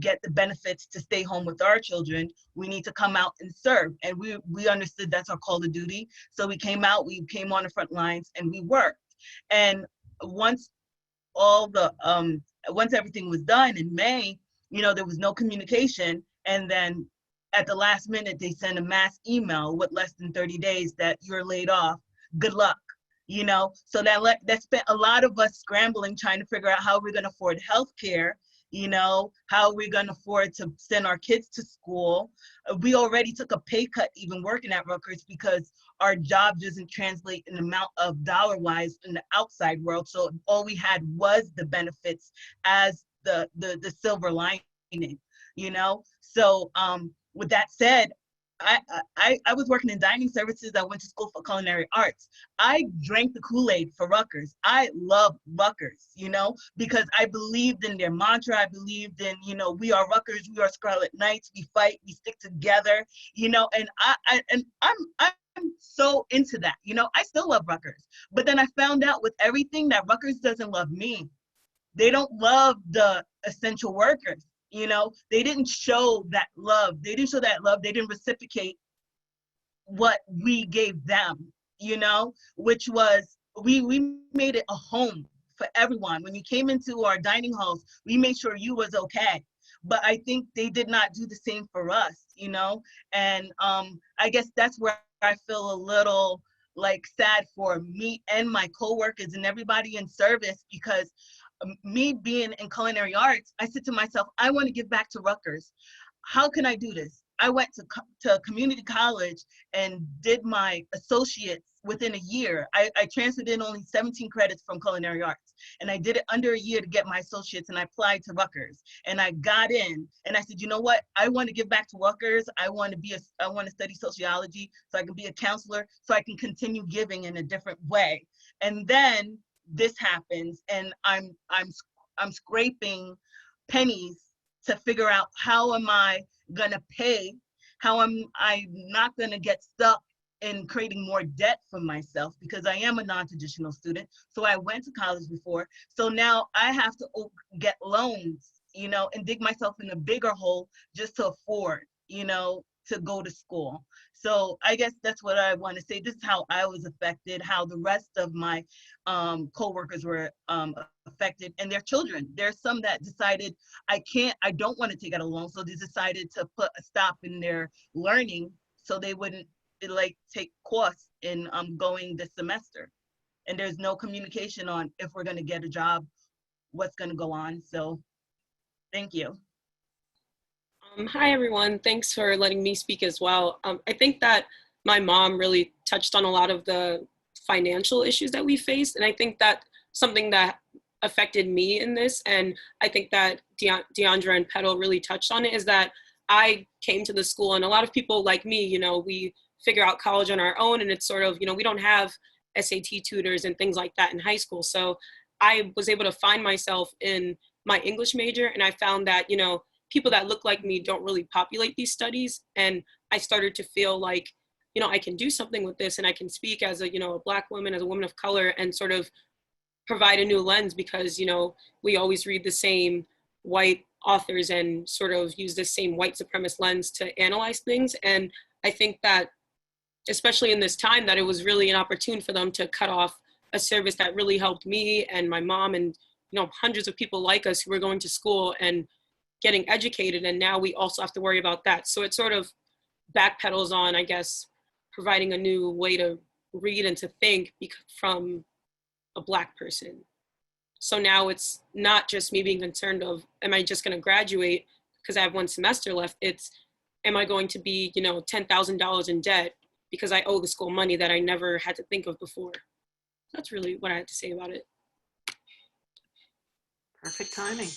get the benefits to stay home with our children. We need to come out and serve. And we understood that's our call to duty. So we came out, we came on the front lines, and we worked. And once everything was done in May, there was no communication. And then at the last minute, they sent a mass email with less than 30 days that you're laid off. Good luck. So that spent a lot of us scrambling, trying to figure out how we're going to afford healthcare, how we're going to afford to send our kids to school. We already took a pay cut even working at Rutgers because our job doesn't translate in amount of dollar-wise in the outside world. So all we had was the benefits as the silver lining, So with that said, I was working in dining services. I went to school for culinary arts. I drank the Kool-Aid for Rutgers. I love Rutgers, because I believed in their mantra. I believed in, we are Rutgers, we are Scarlet Knights, we fight, we stick together, and I'm so into that. I still love Rutgers. But then I found out with everything that Rutgers doesn't love me. They don't love the essential workers. They didn't show that love. They didn't reciprocate what we gave them, which was, we made it a home for everyone. When you came into our dining halls, we made sure you was okay. But I think they did not do the same for us, and I guess that's where I feel a little sad for me and my coworkers and everybody in service, because me being in culinary arts, I said to myself, I want to give back to Rutgers. How can I do this? I went to community college and did my associates within a year. I transferred in only 17 credits from culinary arts, and I did it under a year to get my associates, and I applied to Rutgers, and I got in, and I said, you know what? I want to give back to Rutgers. I want to study sociology so I can be a counselor, so I can continue giving in a different way. And then this happens, and I'm scraping pennies to figure out how am I gonna pay, how am I not gonna get stuck in creating more debt for myself, because I am a non-traditional student. So I went to college before, so now I have to get loans, and dig myself in a bigger hole just to afford, to go to school. So I guess that's what I want to say. This is how I was affected, how the rest of my co-workers were affected, and their children. There's some that decided, I don't want to take out a loan, so they decided to put a stop in their learning so they wouldn't take course in going this semester. And there's no communication on if we're going to get a job, what's going to go on. So thank you.
Hi, everyone. Thanks for letting me speak as well. I think that my mom really touched on a lot of the financial issues that we faced. And I think that something that affected me in this, and I think that Deandra and Petal really touched on it, is that I came to the school, and a lot of people like me, you know, we figure out college on our own, and it's sort of, you know, we don't have SAT tutors and things like that in high school. So I was able to find myself in my English major, and I found that, you know, people that look like me don't really populate these studies. And I started to feel like, you know, I can do something with this, and I can speak as a, you know, a Black woman, as a woman of color, and sort of provide a new lens, because, you know, we always read the same white authors and sort of use the same white supremacist lens to analyze things. And I think that, especially in this time, that it was really an opportune for them to cut off a service that really helped me and my mom and, you know, hundreds of people like us who were going to school and getting educated. And now we also have to worry about that. So it sort of backpedals on, I guess, providing a new way to read and to think from a Black person. So now it's not just me being concerned of, am I just going to graduate because I have one semester left? It's, am I going to be, you know, $10,000 in debt because I owe the school money that I never had to think of before? That's really what I had to say about it.
Perfect timing.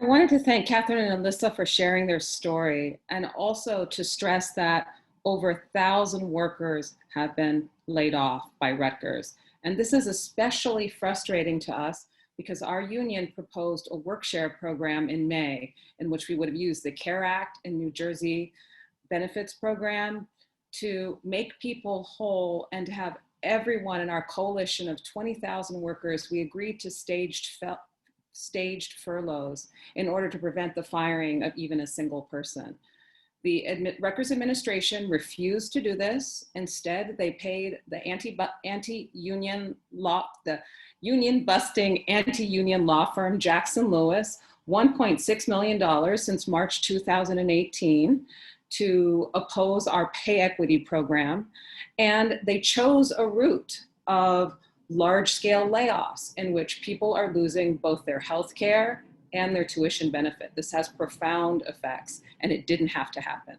I wanted to thank Catherine and Alyssa for sharing their story, and also to stress that over 1,000 workers have been laid off by Rutgers. And this is especially frustrating to us because our union proposed a work share program in May, in which we would have used the CARE Act and New Jersey benefits program to make people whole and to have everyone in our coalition of 20,000 workers. We agreed to staged furloughs in order to prevent the firing of even a single person. The Rutgers administration refused to do this. Instead, they paid the anti-union law, the union busting anti-union law firm Jackson Lewis $1.6 million since March 2018 to oppose our pay equity program. And they chose a route of large-scale layoffs in which people are losing both their health care and their tuition benefit. This has profound effects, and it didn't have to happen.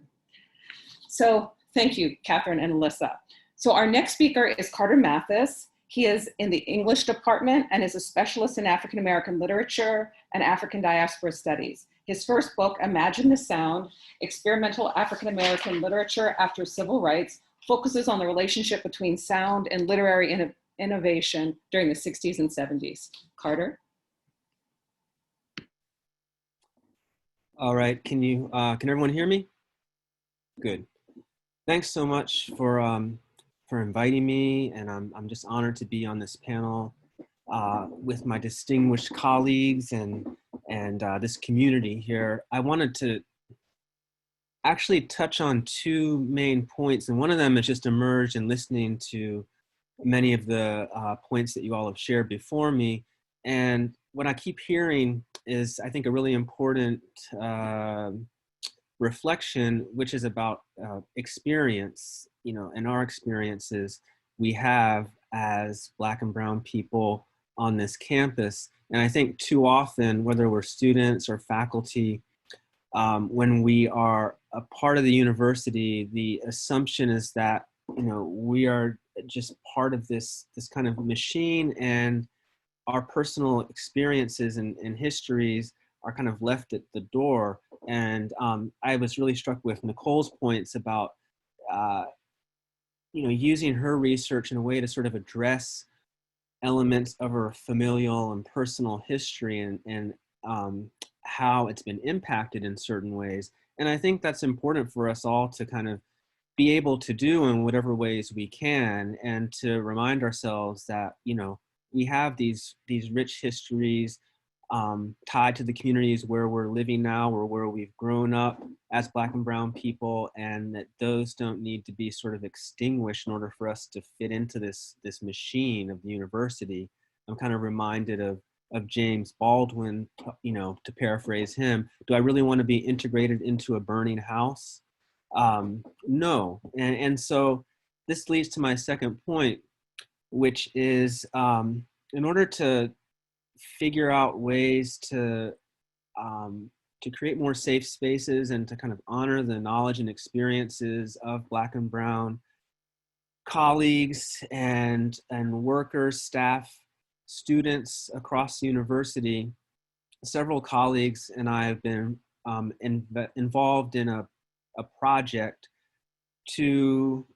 So thank you, Catherine and Alyssa. So our next speaker is Carter Mathis. He is in the English department and is a specialist in African American literature and African diaspora studies. His first book, Imagine the Sound, Experimental African American Literature After Civil Rights, focuses on the relationship between sound and literary innovation during the 60s and 70s. Carter?
All right, can everyone hear me? Good. Thanks so much for inviting me, and I'm just honored to be on this panel with my distinguished colleagues and this community here. I wanted to actually touch on two main points, and one of them has just emerged in listening to many of the points that you all have shared before me. And what I keep hearing is, I think, a really important reflection, which is about experience, you know, and our experiences we have as Black and brown people on this campus. And I think too often, whether we're students or faculty, when we are a part of the university, the assumption is that, you know, we are just part of this kind of machine, and our personal experiences and histories are kind of left at the door. And I was really struck with Nicole's points about, you know, using her research in a way to sort of address elements of her familial and personal history and how it's been impacted in certain ways. And I think that's important for us all to kind of be able to do in whatever ways we can, and to remind ourselves that, you know, we have these rich histories tied to the communities where we're living now, or where we've grown up as Black and brown people, and that those don't need to be sort of extinguished in order for us to fit into this machine of the university. I'm kind of reminded of James Baldwin, you know, to paraphrase him, do I really want to be integrated into a burning house? No. And so this leads to my second point, which is in order to figure out ways to create more safe spaces and to kind of honor the knowledge and experiences of Black and brown colleagues and workers, staff, students across the university, several colleagues and I have been involved in a project to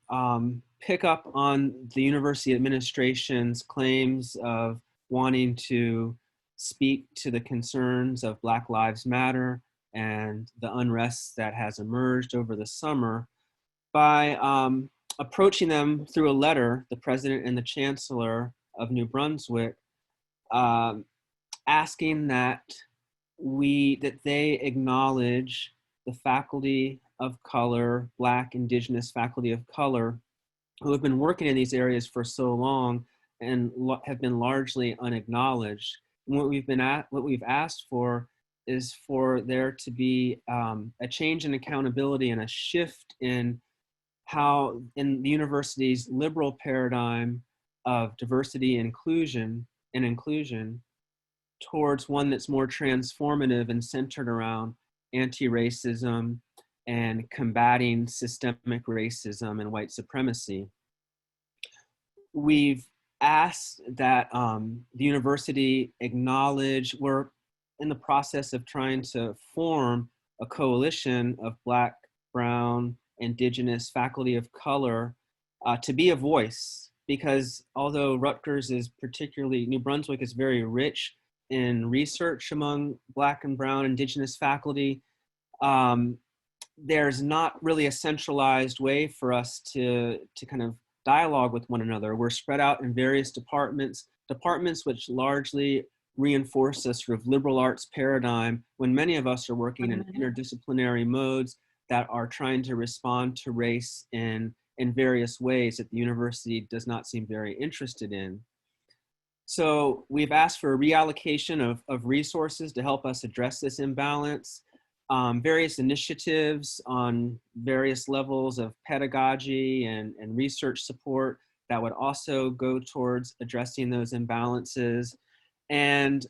pick up on the university administration's claims of wanting to speak to the concerns of Black Lives Matter and the unrest that has emerged over the summer by approaching them through a letter, the president and the chancellor of New Brunswick, asking that they acknowledge the faculty of color, Black, Indigenous faculty of color, who have been working in these areas for so long and have been largely unacknowledged. And what we've asked for is for there to be a change in accountability and a shift in how, in the university's liberal paradigm of diversity and inclusion, towards one that's more transformative and centered around anti-racism and combating systemic racism and white supremacy. We've asked that the university acknowledge, we're in the process of trying to form a coalition of Black, Brown, Indigenous faculty of color to be a voice, because although Rutgers is New Brunswick is very rich in research among Black and Brown Indigenous faculty, there's not really a centralized way for us to kind of dialogue with one another. We're spread out in various departments which largely reinforce a sort of liberal arts paradigm, when many of us are working in interdisciplinary modes that are trying to respond to race in various ways that the university does not seem very interested in. So we've asked for a reallocation of resources to help us address this imbalance, various initiatives on various levels of pedagogy and research support that would also go towards addressing those imbalances. And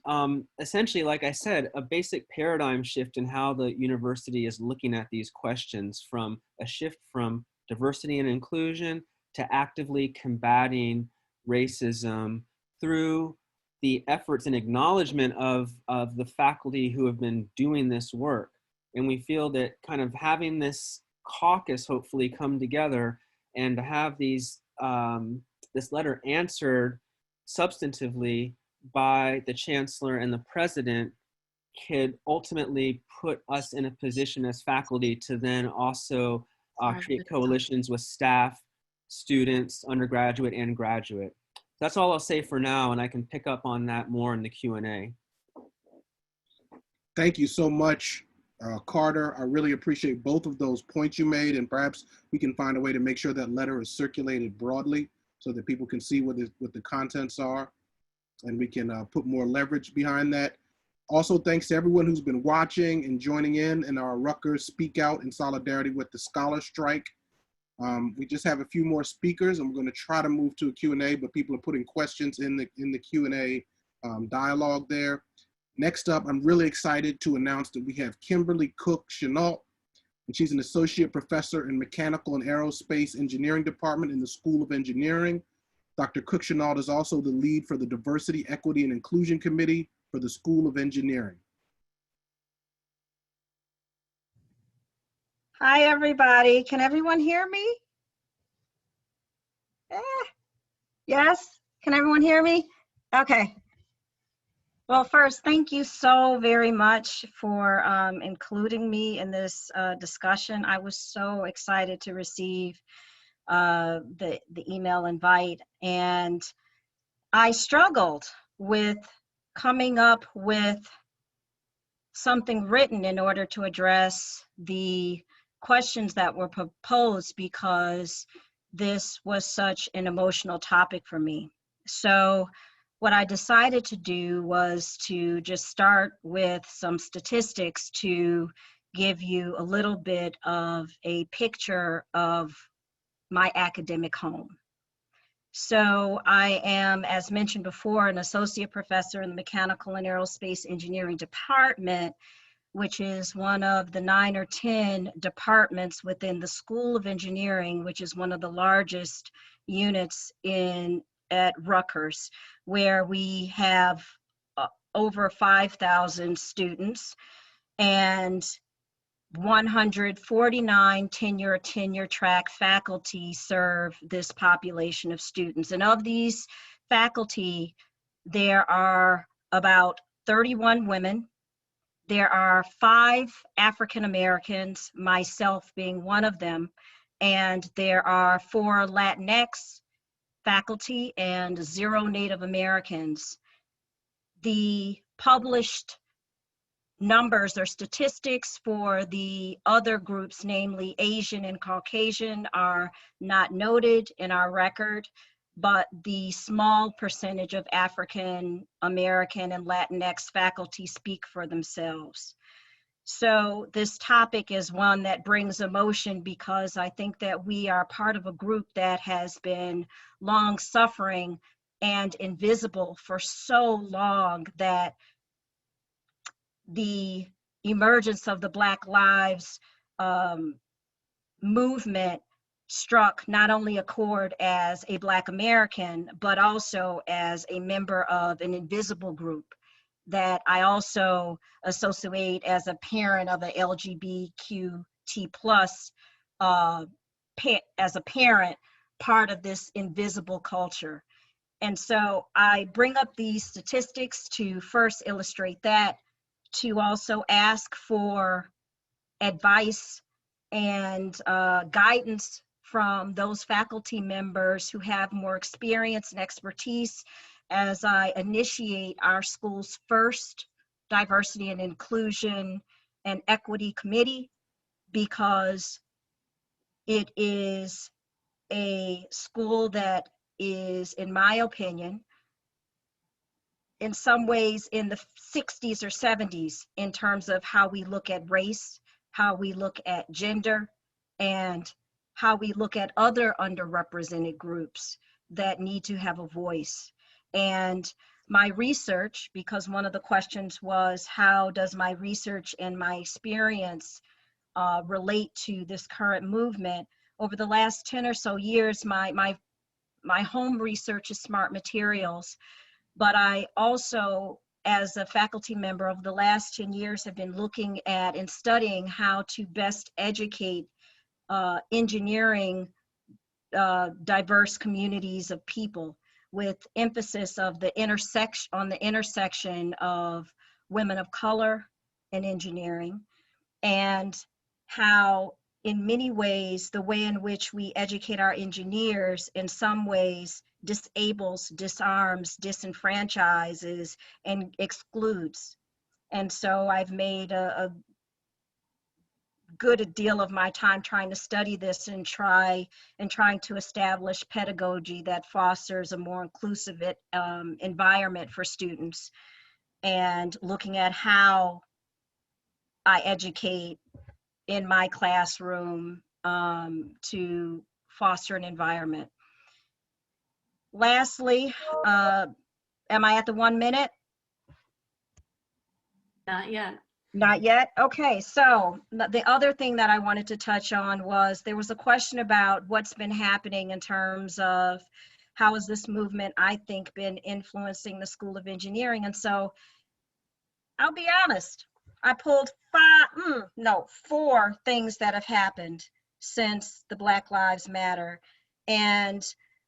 essentially, like I said, a basic paradigm shift in how the university is looking at these questions, from a shift from diversity and inclusion to actively combating racism through the efforts and acknowledgement of the faculty who have been doing this work. And we feel that kind of having this caucus hopefully come together and to have these this letter answered substantively by the chancellor and the president could ultimately put us in a position as faculty to then also create coalitions with staff, students, undergraduate and graduate. That's all I'll say for now, and I can pick up on that more in the Q&A.
Thank you so much, Carter. I really appreciate both of those points you made, and perhaps we can find a way to make sure that letter is circulated broadly so that people can see what the contents are, and we can put more leverage behind that. Also, thanks to everyone who's been watching and joining in our Rutgers Speak Out in solidarity with the scholar strike. We just have a few more speakers, and we're going to try to move to a Q&A, but people are putting questions in the Q&A dialogue there. Next up, I'm really excited to announce that we have Kimberly Cook-Chenault, and she's an associate professor in mechanical and aerospace engineering department in the School of Engineering. Dr. Cook-Chenault is also the lead for the Diversity, Equity, and Inclusion Committee for the School of Engineering.
Hi, everybody. Can everyone hear me? Yes? Can everyone hear me? Okay. Well, first, thank you so very much for including me in this discussion. I was so excited to receive the email invite, and I struggled with coming up with something written in order to address the questions that were proposed, because this was such an emotional topic for me. So what I decided to do was to just start with some statistics to give you a little bit of a picture of my academic home. So I am, as mentioned before, an associate professor in the Mechanical and Aerospace Engineering Department, which is one of the 9 or 10 departments within the School of Engineering, which is one of the largest units at Rutgers, where we have over 5,000 students and 149 tenure track faculty serve this population of students. And of these faculty, there are about 31 women. There are 5 African Americans, myself being one of them, and there are 4 Latinx faculty and 0 Native Americans. The published numbers or statistics for the other groups, namely Asian and Caucasian, are not noted in our record, but the small percentage of African American and Latinx faculty speak for themselves. So this topic is one that brings emotion because I think that we are part of a group that has been long suffering and invisible for so long that the emergence of the Black Lives movement struck not only a chord as a Black American, but also as a member of an invisible group that I also associate as a parent of a LGBTQ+ as a parent, part of this invisible culture. And so I bring up these statistics to first illustrate that, to also ask for advice and guidance from those faculty members who have more experience and expertise as I initiate our school's first diversity and inclusion and equity committee, because it is a school that is, in my opinion, in some ways in the 60s or 70s in terms of how we look at race, how we look at gender, and how we look at other underrepresented groups that need to have a voice. And my research, because one of the questions was, how does my research and my experience relate to this current movement? Over the last 10 or so years, my home research is smart materials. But I also, as a faculty member over the last 10 years, have been looking at and studying how to best educate engineering diverse communities of people, with emphasis of the intersection of women of color and engineering, and how in many ways the way in which we educate our engineers in some ways disables, disarms, disenfranchises, and excludes. And so I've made a good deal of my time trying to study this and trying to establish pedagogy that fosters a more inclusive environment for students, and looking at how I educate in my classroom to foster an environment. Lastly, am I at the 1 minute?
Not yet.
Not yet? Okay, so the other thing that I wanted to touch on was, there was a question about what's been happening in terms of how has this movement, I think, been influencing the School of Engineering. And so I'll be honest, I pulled 4 things that have happened since the Black Lives Matter. And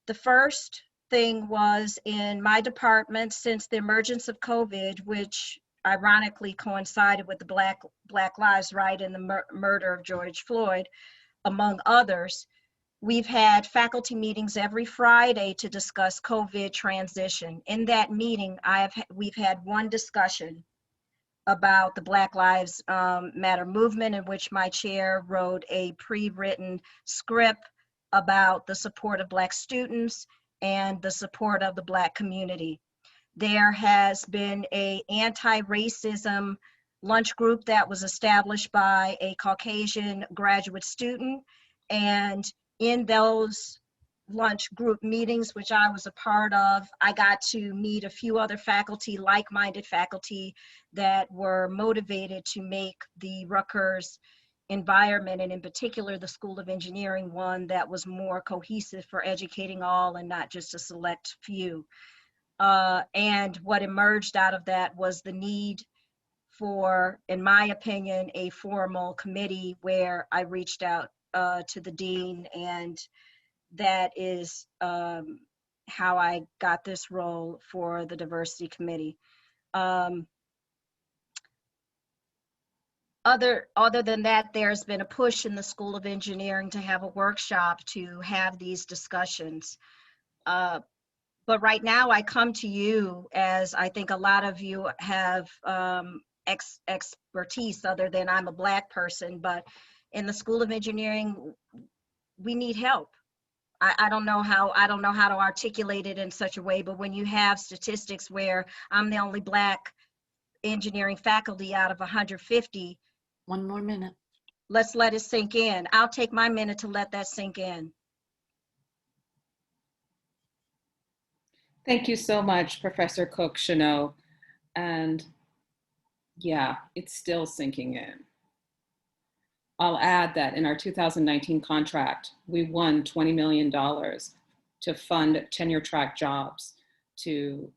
the first thing was, in my department, since the emergence of COVID, which ironically coincided with the Black Lives Right and the murder of George Floyd, among others, we've had faculty meetings every Friday to discuss COVID transition. In that meeting, we've had one discussion about the Black Lives Matter movement, in which my chair wrote a pre-written script about the support of Black students and the support of the Black community. There has been an anti-racism lunch group that was established by a Caucasian graduate student. And in those lunch group meetings, which I was a part of, I got to meet a few other faculty, like-minded faculty, that were motivated to make the Rutgers environment, and in particular the School of Engineering, one that was more cohesive for educating all and not just a select few. And what emerged out of that was the need for, in my opinion, a formal committee where I reached out to the dean, and that is how I got this role for the diversity committee. Other than that, there's been a push in the School of Engineering to have a workshop to have these discussions. But right now I come to you, as I think a lot of you have expertise, other than I'm a Black person, but in the School of Engineering, we need help. I don't know how to articulate it in such a way, but when you have statistics where I'm the only Black engineering faculty out of 150.
One more minute.
Let's let it sink in. I'll take my minute to let that sink in.
Thank you so much, Professor Cook-Chanot. And yeah, it's still sinking in. I'll add that in our 2019 contract, we won $20 million to fund tenure track jobs to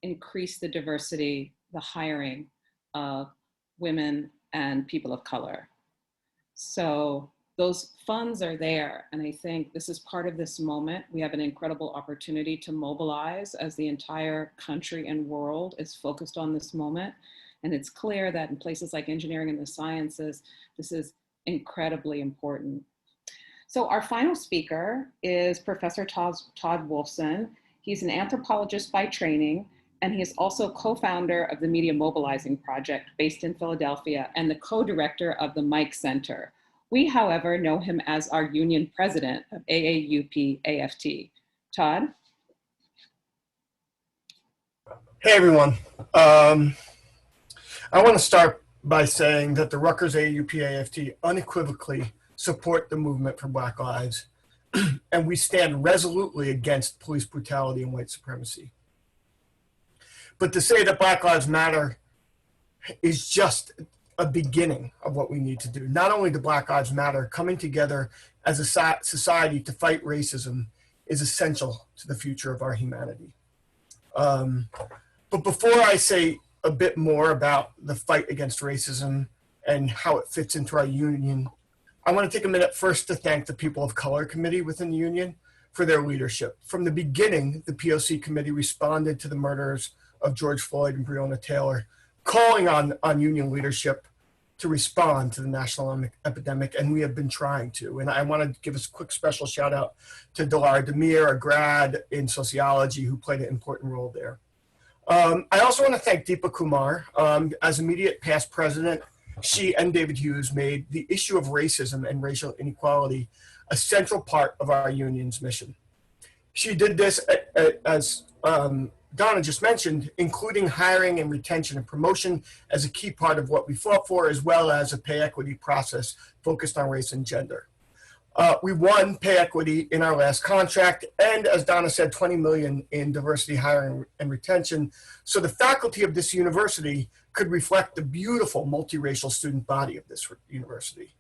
increase the diversity, the hiring of women and people of color. So those funds are there. And I think this is part of this moment. We have an incredible opportunity to mobilize as the entire country and world is focused on this moment. And it's clear that in places like engineering and the sciences, this is incredibly important. So our final speaker is Professor Todd Wolfson. He's an anthropologist by training, and he is also co-founder of the Media Mobilizing Project based in Philadelphia and the co-director of the Mike Center. We, however, know him as our union president of AAUP-AFT. Todd?
Hey, everyone. I want to start by saying that the Rutgers AAUP-AFT unequivocally support the movement for Black lives, and we stand resolutely against police brutality and white supremacy. But to say that Black Lives Matter is just a beginning of what we need to do. Not only do Black Lives Matter, coming together as a society to fight racism is essential to the future of our humanity. But before I say a bit more about the fight against racism and how it fits into our union, I want to take a minute first to thank the People of Color Committee within the union for their leadership. From the beginning, the POC committee responded to the murders of George Floyd and Breonna Taylor, calling on union leadership to respond to the national epidemic, and we have been trying to. And I want to give a quick special shout out to Delara Demir, a grad in sociology who played an important role there. I also want to thank Deepa Kumar. As immediate past president, she and David Hughes made the issue of racism and racial inequality a central part of our union's mission. She did this, as Donna just mentioned, including hiring and retention and promotion as a key part of what we fought for, as well as a pay equity process focused on race and gender. We won pay equity in our last contract, and as Donna said, 20 million in diversity hiring and retention, so the faculty of this university could reflect the beautiful multiracial student body of this university.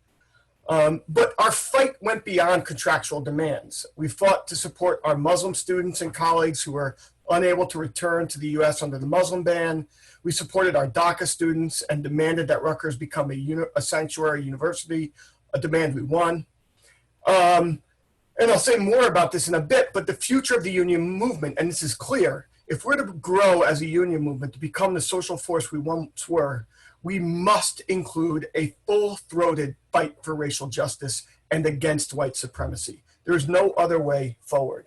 But our fight went beyond contractual demands. We fought to support our Muslim students and colleagues who were unable to return to the US under the Muslim ban. We supported our DACA students and demanded that Rutgers become a sanctuary university, a demand we won. And I'll say more about this in a bit, but the future of the union movement, and this is clear, if we're to grow as a union movement to become the social force we once were, we must include a full-throated fight for racial justice and against white supremacy. There's no other way forward.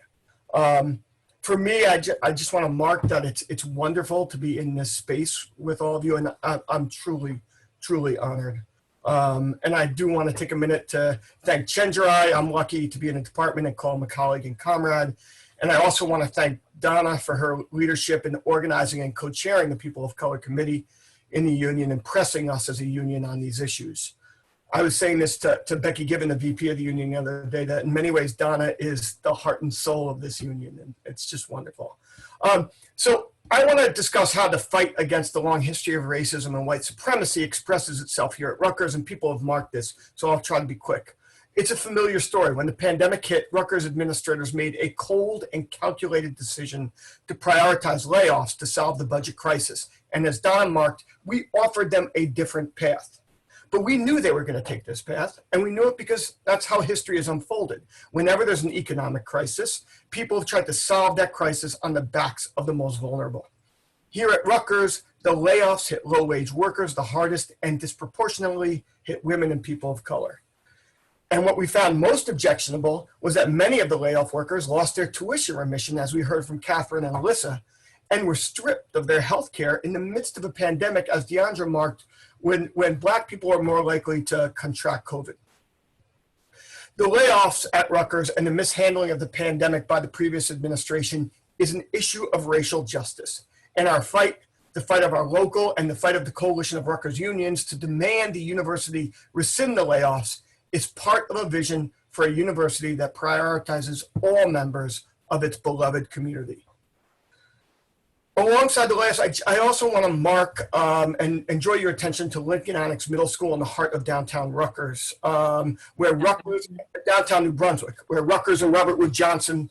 For me, I just want to mark that it's wonderful to be in this space with all of you, and I'm truly, truly honored. And I do want to take a minute to thank Chenjerai. I'm lucky to be in a department and call him a colleague and comrade. And I also want to thank Donna for her leadership in organizing and co-chairing the People of Color Committee in the union and pressing us as a union on these issues. I was saying this to Becky Gibbon, the VP of the union, the other day, that in many ways, Donna is the heart and soul of this union, and it's just wonderful. So I want to discuss how the fight against the long history of racism and white supremacy expresses itself here at Rutgers, and people have marked this, so I'll try to be quick. It's a familiar story. When the pandemic hit, Rutgers administrators made a cold and calculated decision to prioritize layoffs to solve the budget crisis. And as Donna marked, we offered them a different path. But we knew they were going to take this path, and we knew it because that's how history has unfolded. Whenever there's an economic crisis, people have tried to solve that crisis on the backs of the most vulnerable. Here at Rutgers, the layoffs hit low-wage workers the hardest and disproportionately hit women and people of color. And what we found most objectionable was that many of the layoff workers lost their tuition remission, as we heard from Catherine and Alyssa, and were stripped of their health care in the midst of a pandemic, as Deandra marked, when Black people are more likely to contract COVID. The layoffs at Rutgers and the mishandling of the pandemic by the previous administration is an issue of racial justice. And our fight, the fight of our local and the fight of the coalition of Rutgers unions to demand the university rescind the layoffs, is part of a vision for a university that prioritizes all members of its beloved community. Alongside the layoffs, I also want to mark and draw your attention to Lincoln Annex Middle School in the heart of downtown Rutgers, where Rutgers, downtown New Brunswick, where Rutgers and Robert Wood Johnson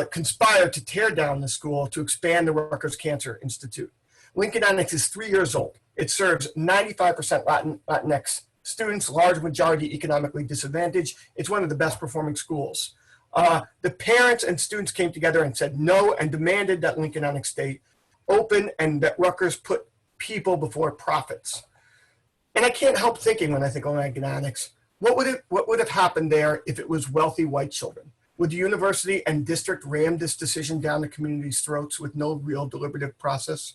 conspired to tear down the school to expand the Rutgers Cancer Institute. Lincoln Annex is 3 years old. It serves 95% Latinx students, large majority economically disadvantaged. It's one of the best performing schools. The parents and students came together and said no and demanded that Lincoln Annex stay open and that Rutgers put people before profits. And I can't help thinking when I think of Lincoln Annex, what would have happened there if it was wealthy white children? Would the university and district ram this decision down the community's throats with no real deliberative process?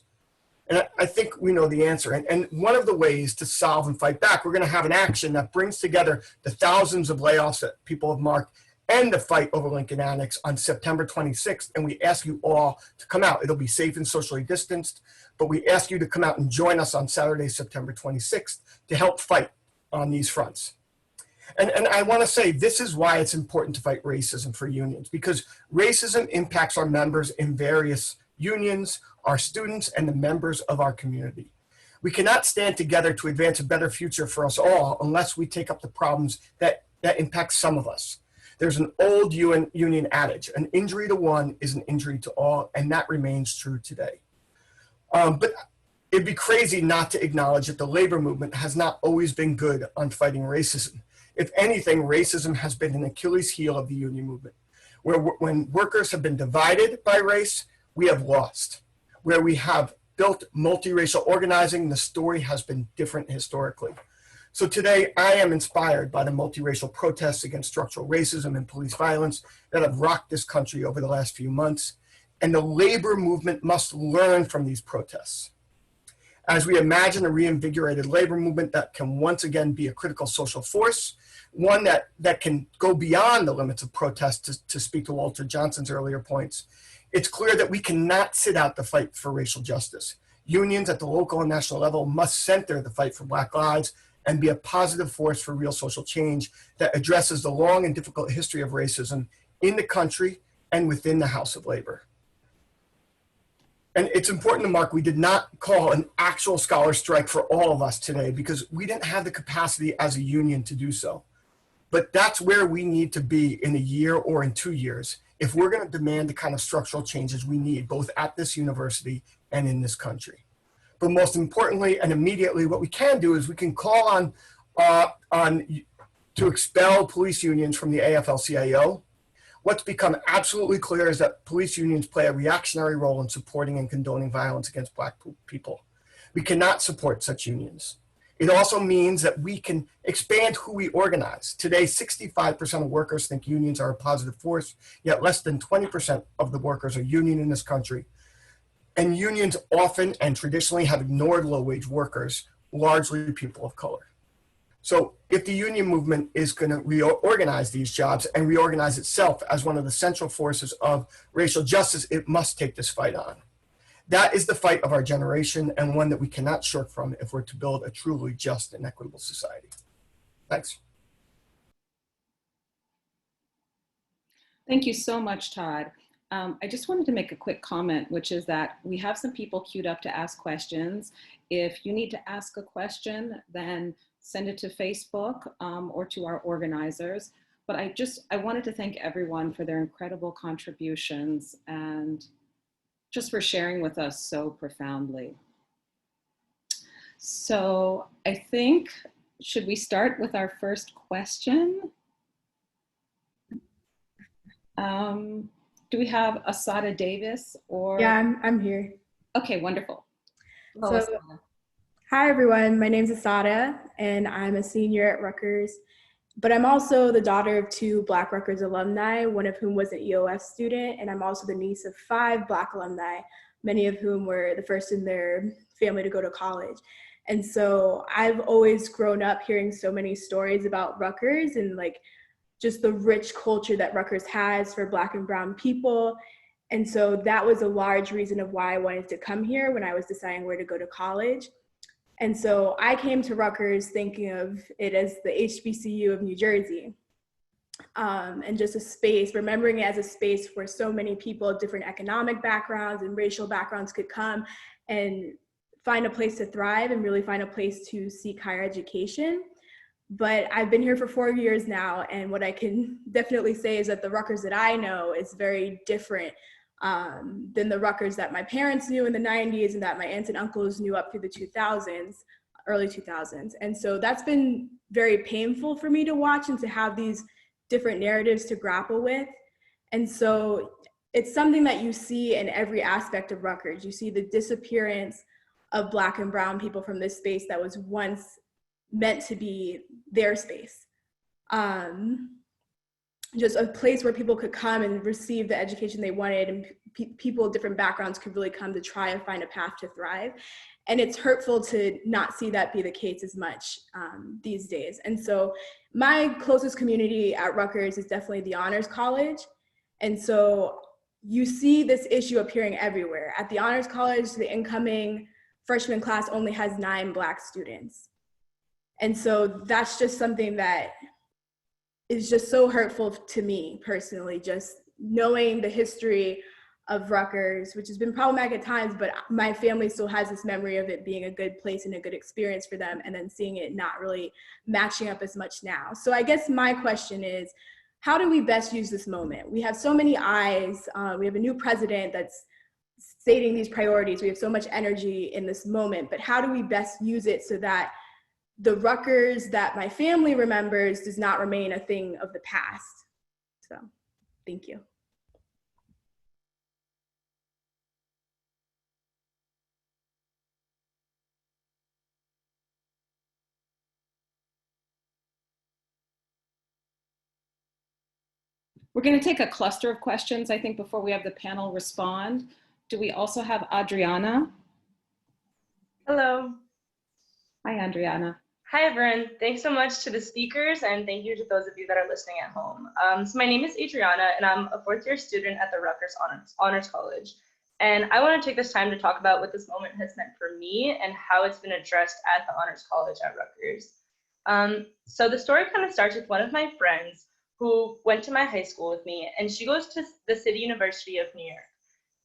And I think we know the answer. And one of the ways to solve and fight back, we're going to have an action that brings together the thousands of layoffs that people have marked and the fight over Lincoln Annex on September 26th. And we ask you all to come out. It'll be safe and socially distanced, but we ask you to come out and join us on Saturday, September 26th to help fight on these fronts. And I want to say this is why it's important to fight racism for unions, because racism impacts our members in various unions, our students, and the members of our community. We cannot stand together to advance a better future for us all unless we take up the problems that impact some of us. There's an old union adage, an injury to one is an injury to all, and that remains true today. But it'd be crazy not to acknowledge that the labor movement has not always been good on fighting racism. If anything, racism has been an Achilles heel of the union movement, where when workers have been divided by race, we have lost. Where we have built multiracial organizing, the story has been different historically. So today, I am inspired by the multiracial protests against structural racism and police violence that have rocked this country over the last few months. And the labor movement must learn from these protests. As we imagine a reinvigorated labor movement that can once again be a critical social force, one that can go beyond the limits of protest, to speak to Walter Johnson's earlier points, it's clear that we cannot sit out the fight for racial justice. Unions at the local and national level must center the fight for Black lives and be a positive force for real social change that addresses the long and difficult history of racism in the country and within the House of Labor. And it's important to mark, we did not call an actual scholar strike for all of us today because we didn't have the capacity as a union to do so. But that's where we need to be in a year or in 2 years if we're going to demand the kind of structural changes we need, both at this university and in this country. But most importantly and immediately, what we can do is we can call on to expel police unions from the AFL-CIO. What's become absolutely clear is that police unions play a reactionary role in supporting and condoning violence against Black people. We cannot support such unions. It also means that we can expand who we organize. Today, 65% of workers think unions are a positive force, yet less than 20% of the workers are union in this country. And unions often and traditionally have ignored low-wage workers, largely people of color. So if the union movement is going to reorganize these jobs and reorganize itself as one of the central forces of racial justice, it must take this fight on. That is the fight of our generation and one that we cannot shirk from if we're to build a truly just and equitable society. Thanks.
Thank you so much, Todd. I just wanted to make a quick comment, which is that we have some people queued up to ask questions. If you need to ask a question, then send it to Facebook or to our organizers. But I wanted to thank everyone for their incredible contributions and just for sharing with us so profoundly. So I think, should we start with our first question? Do we have Asada Davis or?
Yeah, I'm here.
Okay, wonderful.
So, hi everyone, my name's Asada and I'm a senior at Rutgers, but I'm also the daughter of 2 Black Rutgers alumni, one of whom was an EOF student, and I'm also the niece of 5 Black alumni, many of whom were the first in their family to go to college. And so I've always grown up hearing so many stories about Rutgers and like just the rich culture that Rutgers has for Black and brown people. And so that was a large reason of why I wanted to come here when I was deciding where to go to college. And so I came to Rutgers thinking of it as the HBCU of New Jersey, and just a space, remembering it as a space where so many people of different economic backgrounds and racial backgrounds could come and find a place to thrive and really find a place to seek higher education. But I've been here for 4 years now, and what I can definitely say is that the Rutgers that I know is very different than the Rutgers that my parents knew in the 90s and that my aunts and uncles knew up through the 2000s, early 2000s. And so that's been very painful for me to watch and to have these different narratives to grapple with. And so it's something that you see in every aspect of Rutgers. You see the disappearance of Black and brown people from this space that was once meant to be their space. Just a place where people could come and receive the education they wanted, and people of different backgrounds could really come to try and find a path to thrive. And it's hurtful to not see that be the case as much these days. And so my closest community at Rutgers is definitely the Honors College. And so you see this issue appearing everywhere. At the Honors College, the incoming freshman class only has 9 Black students. And so that's just something that is just so hurtful to me personally, just knowing the history of Rutgers, which has been problematic at times, but my family still has this memory of it being a good place and a good experience for them, and then seeing it not really matching up as much now. So I guess my question is, how do we best use this moment? We have so many eyes. We have a new president that's stating these priorities. We have so much energy in this moment, but how do we best use it so that the Rutgers that my family remembers does not remain a thing of the past? So, thank you.
We're going to take a cluster of questions, I think, before we have the panel respond. Do we also have Adriana?
Hello.
Hi, Adriana.
Hi, everyone. Thanks so much to the speakers, and thank you to those of you that are listening at home. So my name is Adriana, and I'm a 4th-year student at the Rutgers Honors College. And I want to take this time to talk about what this moment has meant for me and how it's been addressed at the Honors College at Rutgers. So the story kind of starts with one of my friends who went to my high school with me, and she goes to the City University of New York.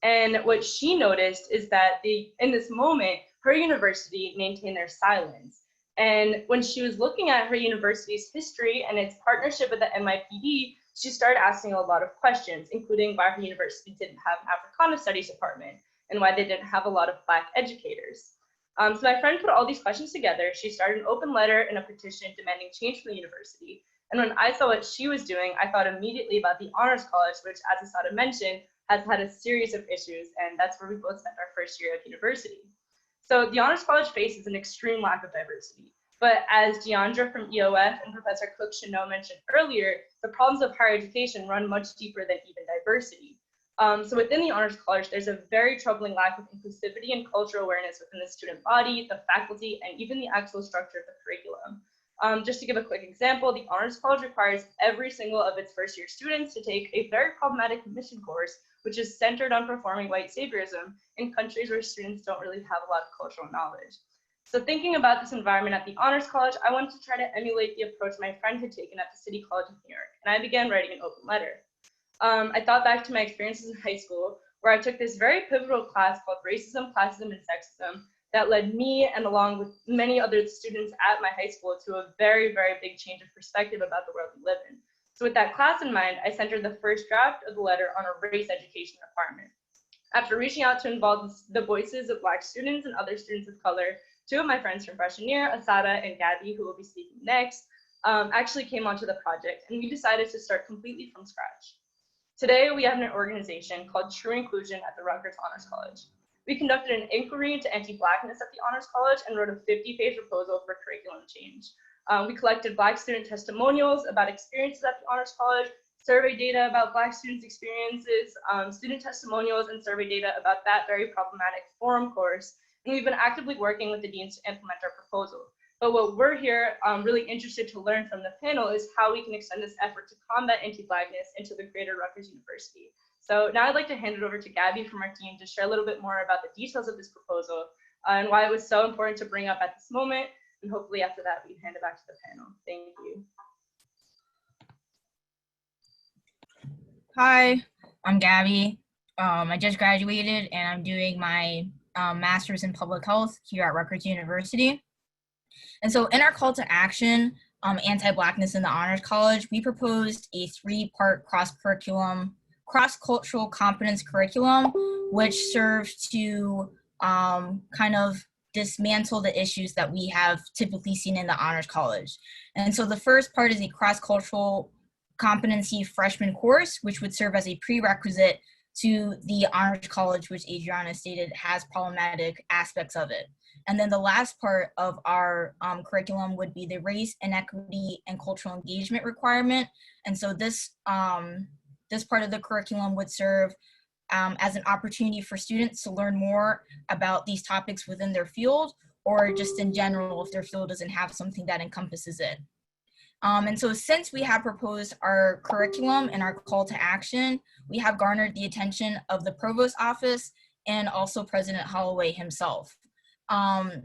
And what she noticed is that in this moment, her university maintained their silence. And when she was looking at her university's history and its partnership with the NYPD, she started asking a lot of questions, including why her university didn't have an Africana studies department and why they didn't have a lot of Black educators. So my friend put all these questions together. She started an open letter and a petition demanding change from the university. And when I saw what she was doing, I thought immediately about the Honors College, which, as Asada mentioned, has had a series of issues, and that's where we both spent our first year of university. So the Honors College faces an extreme lack of diversity. But as Deandra from EOF and Professor Cook Chanot mentioned earlier, the problems of higher education run much deeper than even diversity. So within the Honors College, there's a very troubling lack of inclusivity and cultural awareness within the student body, the faculty, and even the actual structure of the curriculum. Just to give a quick example, the Honors College requires every single of its first-year students to take a very problematic mission course, which is centered on performing white saviorism in countries where students don't really have a lot of cultural knowledge. So thinking about this environment at the Honors College, I wanted to try to emulate the approach my friend had taken at the City College of New York, and I began writing an open letter. I thought back to my experiences in high school, where I took this very pivotal class called Racism, Classism, and Sexism that led me, and along with many other students at my high school, to a very, very big change of perspective about the world we live in. So with that class in mind, I centered the first draft of the letter on a race education requirement. After reaching out to involve the voices of Black students and other students of color, two of my friends from freshman year, Asada and Gabby, who will be speaking next, actually came onto the project, and we decided to start completely from scratch. Today, we have an organization called True Inclusion at the Rutgers Honors College. We conducted an inquiry into anti-Blackness at the Honors College and wrote a 50-page proposal for curriculum change. We collected Black student testimonials about experiences at the Honors College, survey data about Black students' experiences, student testimonials, and survey data about that very problematic forum course. And we've been actively working with the deans to implement our proposal. But what we're here really interested to learn from the panel is how we can extend this effort to combat anti-Blackness into the greater Rutgers University. So now I'd like to hand it over to Gabby from our team to share a little bit more about the details of this proposal and why it was so important to bring up at this moment. And hopefully after that, we hand it back to the panel. Thank you.
Hi, I'm Gabby. I just graduated and I'm doing my master's in public health here at Rutgers University. And so in our call to action, anti-Blackness in the Honors College, we proposed a 3-part cross-cultural competence curriculum, which serves to kind of dismantle the issues that we have typically seen in the Honors College. And so the first part is a cross-cultural competency freshman course, which would serve as a prerequisite to the Honors College, which Adriana stated has problematic aspects of it. And then the last part of our curriculum would be the race, inequity, and cultural engagement requirement. And so this part of the curriculum would serve as an opportunity for students to learn more about these topics within their field, or just in general if their field doesn't have something that encompasses it. And so since we have proposed our curriculum and our call to action, we have garnered the attention of the Provost's office and also President Holloway himself. And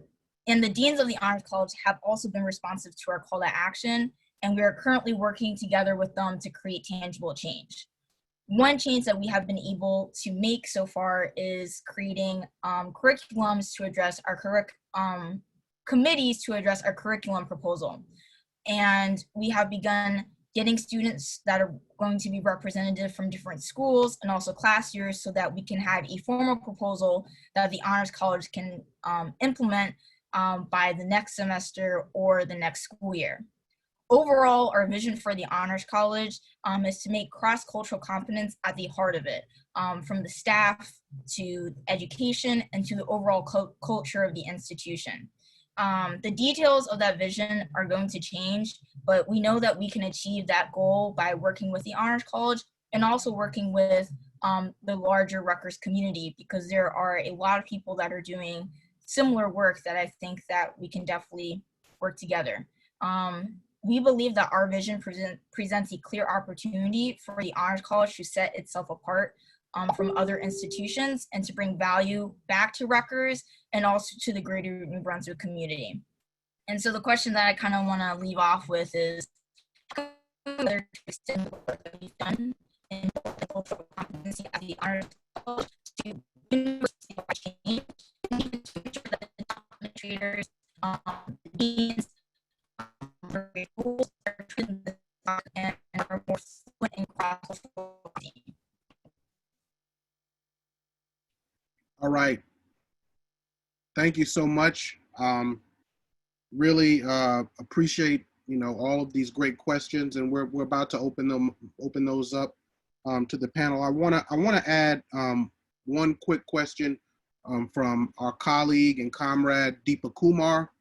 the deans of the Honors College have also been responsive to our call to action, and we are currently working together with them to create tangible change. One change that we have been able to make so far is creating curriculums to address our committees to address our curriculum proposal. And we have begun getting students that are going to be representative from different schools and also class years so that we can have a formal proposal that the Honors College can implement by the next semester or the next school year. Overall, our vision for the Honors College is to make cross-cultural competence at the heart of it, from the staff to education and to the overall culture of the institution. The details of that vision are going to change, but we know that we can achieve that goal by working with the Honors College and also working with the larger Rutgers community, because there are a lot of people that are doing similar work that I think that we can definitely work together. We believe that our vision presents a clear opportunity for the Honors College to set itself apart from other institutions and to bring value back to Rutgers and also to the greater New Brunswick community. And so the question that I kind of want to leave off with is, how can we extend the work that we've done in cultural competency at the Honors College to university change, and even to ensure that the top administrators, the deans, the schools are treating the and are more fluent in cross-cultural.
All right. Thank you so much. Really appreciate all of these great questions, and we're about to open those up to the panel. I wanna add one quick question from our colleague and comrade Deepa Kumar.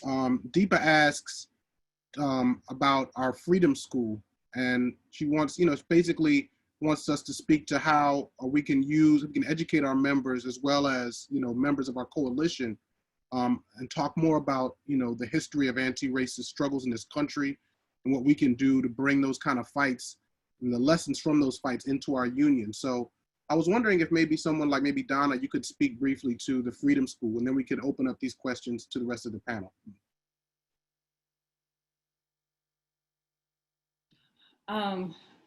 Deepa asks about our Freedom School, and she wants, basically wants us to speak to how we can educate our members as well as, members of our coalition, and talk more about, the history of anti-racist struggles in this country and what we can do to bring those kind of fights and the lessons from those fights into our union. So I was wondering if maybe someone like maybe Donna, you could speak briefly to the Freedom School, and then we could open up these questions to the rest of the panel.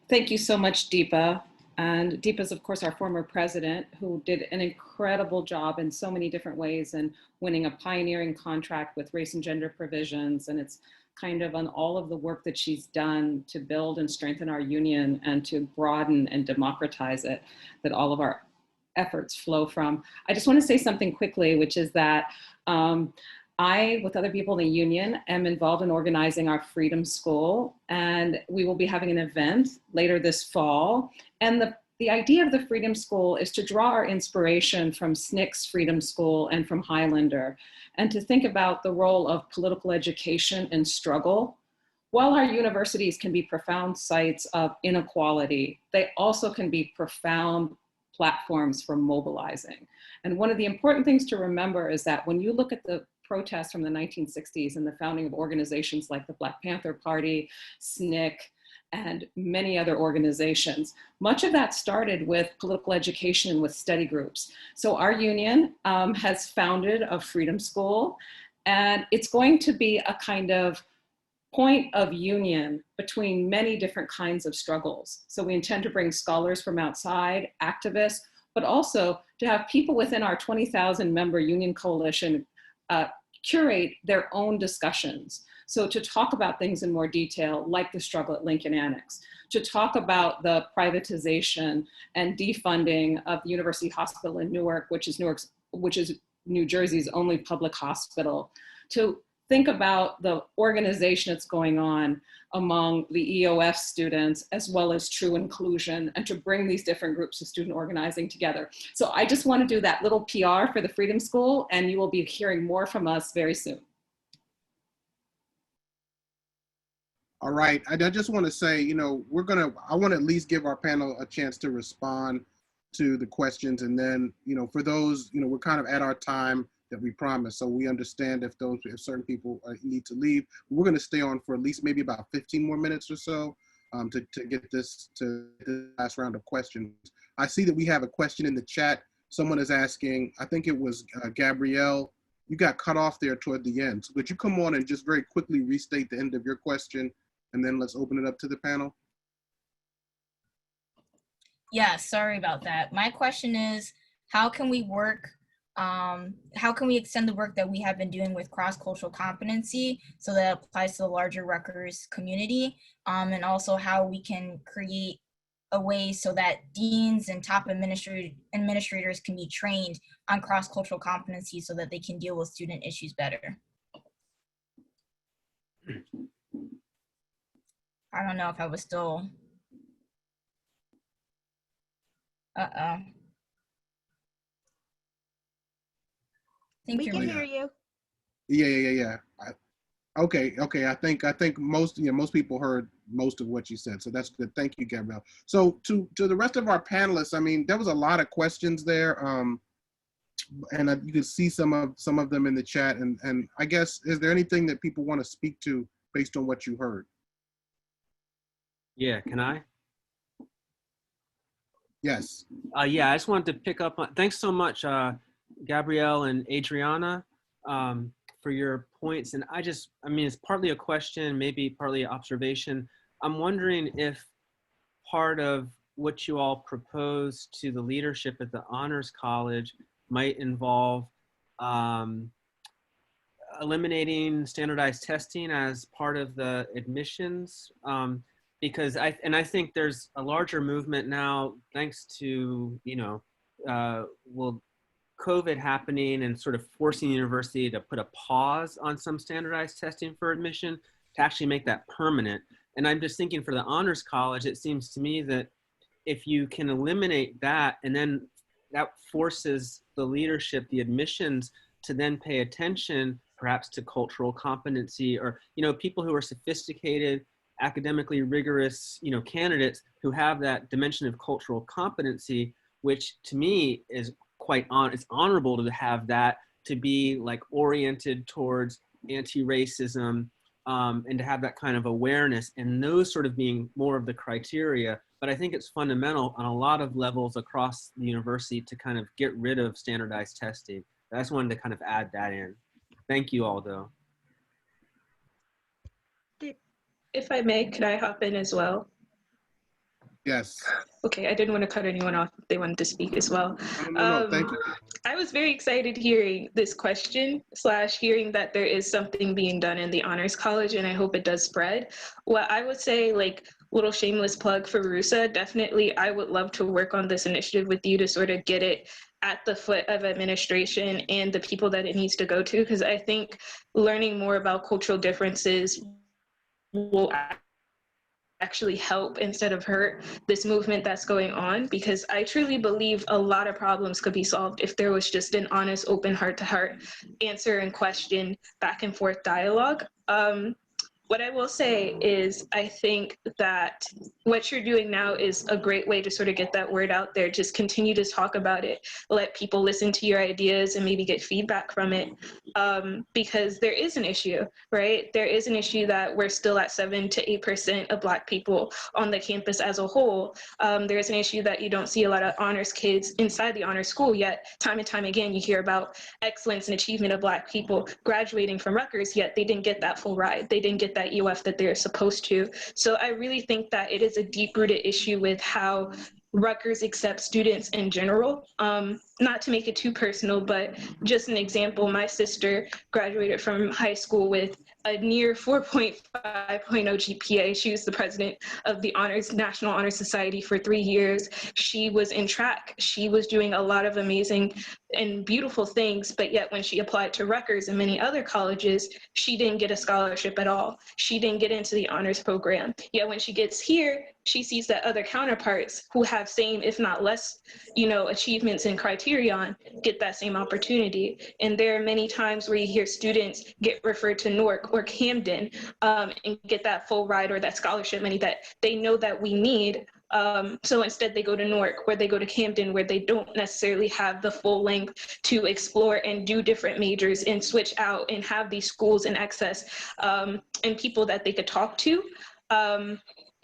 Thank you so much, Deepa. And Deepa is, of course, our former president, who did an incredible job in so many different ways in winning a pioneering contract with race and gender provisions. And it's kind of on all of the work that she's done to build and strengthen our union and to broaden and democratize it, that all of our efforts flow from. I just want to say something quickly, which is that I, with other people in the union, am involved in organizing our Freedom School, and we will be having an event later this fall. And the idea of the Freedom School is to draw our inspiration from SNCC's Freedom School and from Highlander, and to think about the role of political education and struggle. While our universities can be profound sites of inequality, they also can be profound platforms for mobilizing. And one of the important things to remember is that when you look at the protests from the 1960s and the founding of organizations like the Black Panther Party, SNCC, and many other organizations, much of that started with political education and with study groups. So our union has founded a Freedom School, and it's going to be a kind of point of union between many different kinds of struggles. So we intend to bring scholars from outside, activists, but also to have people within our 20,000 member union coalition curate their own discussions. So to talk about things in more detail, like the struggle at Lincoln Annex, to talk about the privatization and defunding of the University Hospital in Newark, which is New Jersey's only public hospital, to think about the organization that's going on among the EOF students, as well as true inclusion, and to bring these different groups of student organizing together. So I just want to do that little PR for the Freedom School, and you will be hearing more from us very soon.
All right, I just want to say, you know, I want to at least give our panel a chance to respond to the questions. And then, you know, for those, you know, we're kind of at our time that we promised. So we understand if certain people need to leave. We're going to stay on for at least maybe about 15 more minutes or so to get this to the last round of questions. I see that we have a question in the chat. Someone is asking, I think it was Gabrielle, you got cut off there toward the end. So could you come on and just very quickly restate the end of your question, and then let's open it up to the panel?
Yeah, sorry about that. My question is, how can we work, how can we extend the work that we have been doing with cross-cultural competency so that applies to the larger Rutgers community, and also how we can create a way so that deans and top administrators can be trained on cross-cultural competency so that they can deal with student issues better. I don't know if I was still,
We can hear you.
Yeah. Okay. I think most people heard most of what you said, so that's good. Thank you, Gabrielle. So to the rest of our panelists, I mean, there was a lot of questions there, and you can see some of them in the chat. And I guess, is there anything that people want to speak to based on what you heard?
Yeah, can I?
Yes.
Yeah, I just wanted to pick up on, thanks so much, Gabrielle and Adriana, for your points. And I mean, it's partly a question, maybe partly an observation. I'm wondering if part of what you all propose to the leadership at the Honors College might involve eliminating standardized testing as part of the admissions. Because I think there's a larger movement now, thanks to, you know, COVID happening and sort of forcing the university to put a pause on some standardized testing for admission to actually make that permanent. And I'm just thinking for the Honors College, it seems to me that if you can eliminate that, and then that forces the leadership, the admissions, to then pay attention perhaps to cultural competency, or, you know, people who are sophisticated, academically rigorous, you know, candidates who have that dimension of cultural competency, which to me is it's honorable to have that, to be like oriented towards anti-racism, and to have that kind of awareness, and those sort of being more of the criteria. But I think it's fundamental on a lot of levels across the university to kind of get rid of standardized testing. I just wanted to kind of add that in. Thank you all, though.
If I may, could I hop in as well?
Yes.
Okay, I didn't want to cut anyone off if they wanted to speak as well.
No, thank you.
I was very excited hearing this question / hearing that there is something being done in the Honors College, and I hope it does spread. What I would say, like, little shameless plug for RUSA, definitely I would love to work on this initiative with you to sort of get it at the foot of administration and the people that it needs to go to, because I think learning more about cultural differences will actually help instead of hurt this movement that's going on, because I truly believe a lot of problems could be solved if there was just an honest, open, heart-to-heart answer and question, back and forth dialogue. What I will say is I think that what you're doing now is a great way to sort of get that word out there. Just continue to talk about it, let people listen to your ideas and maybe get feedback from it, because there is an issue, right? There is an issue that we're still at 7 to 8% of Black people on the campus as a whole. There is an issue that you don't see a lot of honors kids inside the honors school, yet time and time again you hear about excellence and achievement of Black people graduating from Rutgers, yet they didn't get that full ride. They didn't get that UF that they're supposed to. So I really think that it is a deep-rooted issue with how Rutgers accepts students in general. Not to make it too personal, but just an example, my sister graduated from high school with a near 4.5.0 GPA. She was the president of the National Honor Society for 3 years. She was in track. She was doing a lot of amazing and beautiful things, but yet when she applied to Rutgers and many other colleges, she didn't get a scholarship at all. She didn't get into the honors program. Yet when she gets here, she sees that other counterparts who have same, if not less, achievements and criterion get that same opportunity. And there are many times where you hear students get referred to Newark or Camden and get that full ride or that scholarship money that they know that we need. So instead they go to Newark, where they go to Camden, where they don't necessarily have the full length to explore and do different majors and switch out and have these schools and access and people that they could talk to.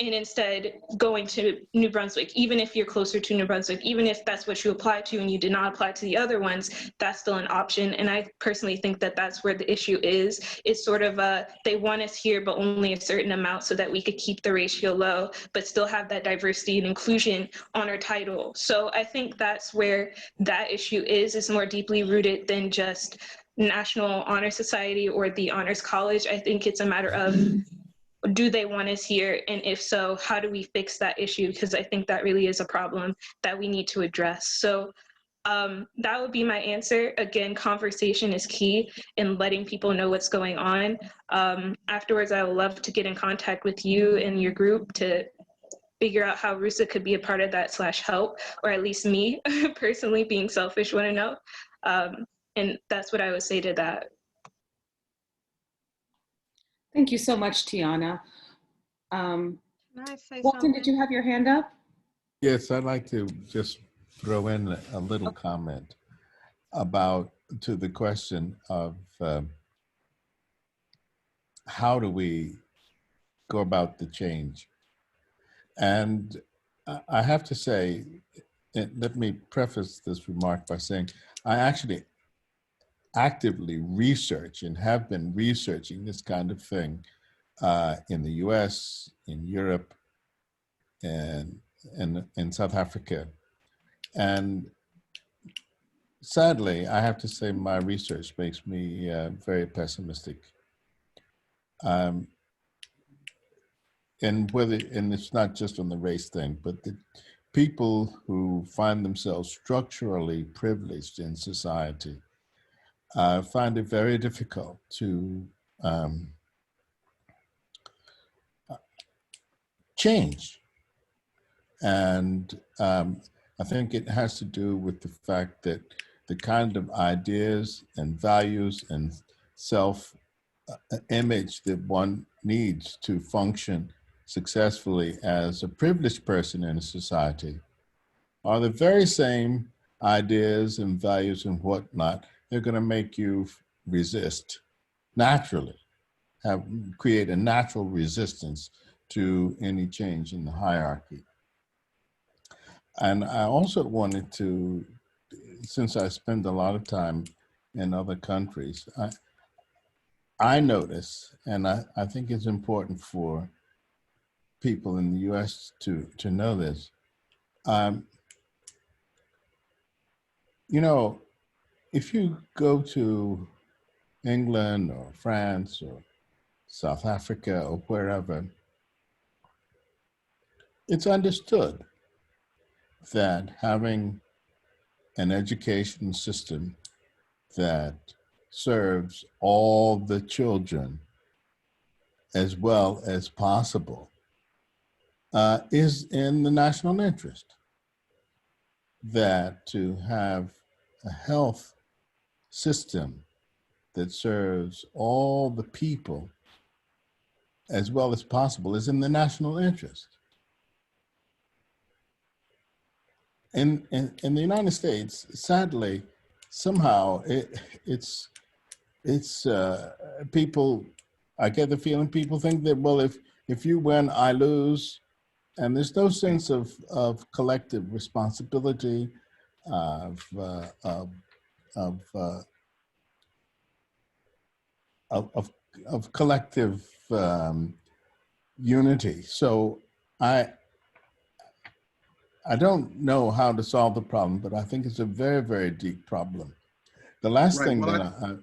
And instead going to New Brunswick, even if you're closer to New Brunswick, even if that's what you applied to and you did not apply to the other ones, that's still an option. And I personally think that that's where the issue is. It's sort of they want us here, but only a certain amount so that we could keep the ratio low, but still have that diversity and inclusion on our title. So I think that's where that issue is. It's more deeply rooted than just National Honor Society or the Honors College. I think it's a matter of, do they want us here? And if so, how do we fix that issue? Because I think that really is a problem that we need to address. So that would be my answer. Again, conversation is key in letting people know what's going on. Afterwards, I would love to get in contact with you and your group to figure out how RUSA could be a part of that / help, or at least me personally, being selfish, want to know. And that's what I would say to that.
Thank you so much, Tiana.
Can I say
Walton,
something?
did you have your hand up?
Yes, I'd like to just throw in a little comment to the question of how do we go about the change? And I have to say, let me preface this remark by saying, I actually actively research and have been researching this kind of thing in the US, in Europe, and in South Africa. And sadly, I have to say my research makes me very pessimistic. And it's not just on the race thing, but the people who find themselves structurally privileged in society find it very difficult to change. And I think it has to do with the fact that the kind of ideas and values and self-image that one needs to function successfully as a privileged person in a society are the very same ideas and values and whatnot. They're going to make you resist naturally, create a natural resistance to any change in the hierarchy. And I also wanted to, since I spend a lot of time in other countries, I notice, and I think it's important for people in the U.S. to know this. You know, if you go to England or France or South Africa or wherever, it's understood that having an education system that serves all the children as well as possible is in the national interest. That to have a health system that serves all the people as well as possible is in the national interest. In the United States, sadly, somehow it's people, I get the feeling people think that, well, if you win, I lose. And there's no sense of collective responsibility, of collective unity. So I don't know how to solve the problem, but I think it's a very, very deep problem. The last thing that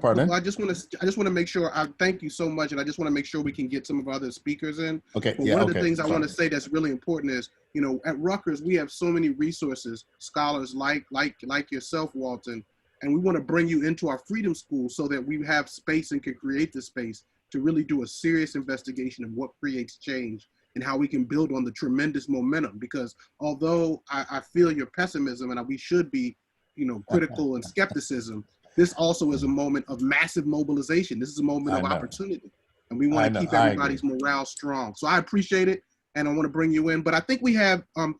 pardon?
I just want to make sure. I thank you so much, and I just want to make sure we can get some of our other speakers in.
Okay.
But one of the things I want to say that's really important is, you know, at Rutgers we have so many resources, scholars like yourself, Walton, and we want to bring you into our Freedom School so that we have space and can create the space to really do a serious investigation of what creates change and how we can build on the tremendous momentum. Because although I feel your pessimism and we should be, you know, critical and skepticism, this also is a moment of massive mobilization. This is a moment of opportunity, and we want to keep everybody's morale strong. So I appreciate it, and I want to bring you in. But I think we have from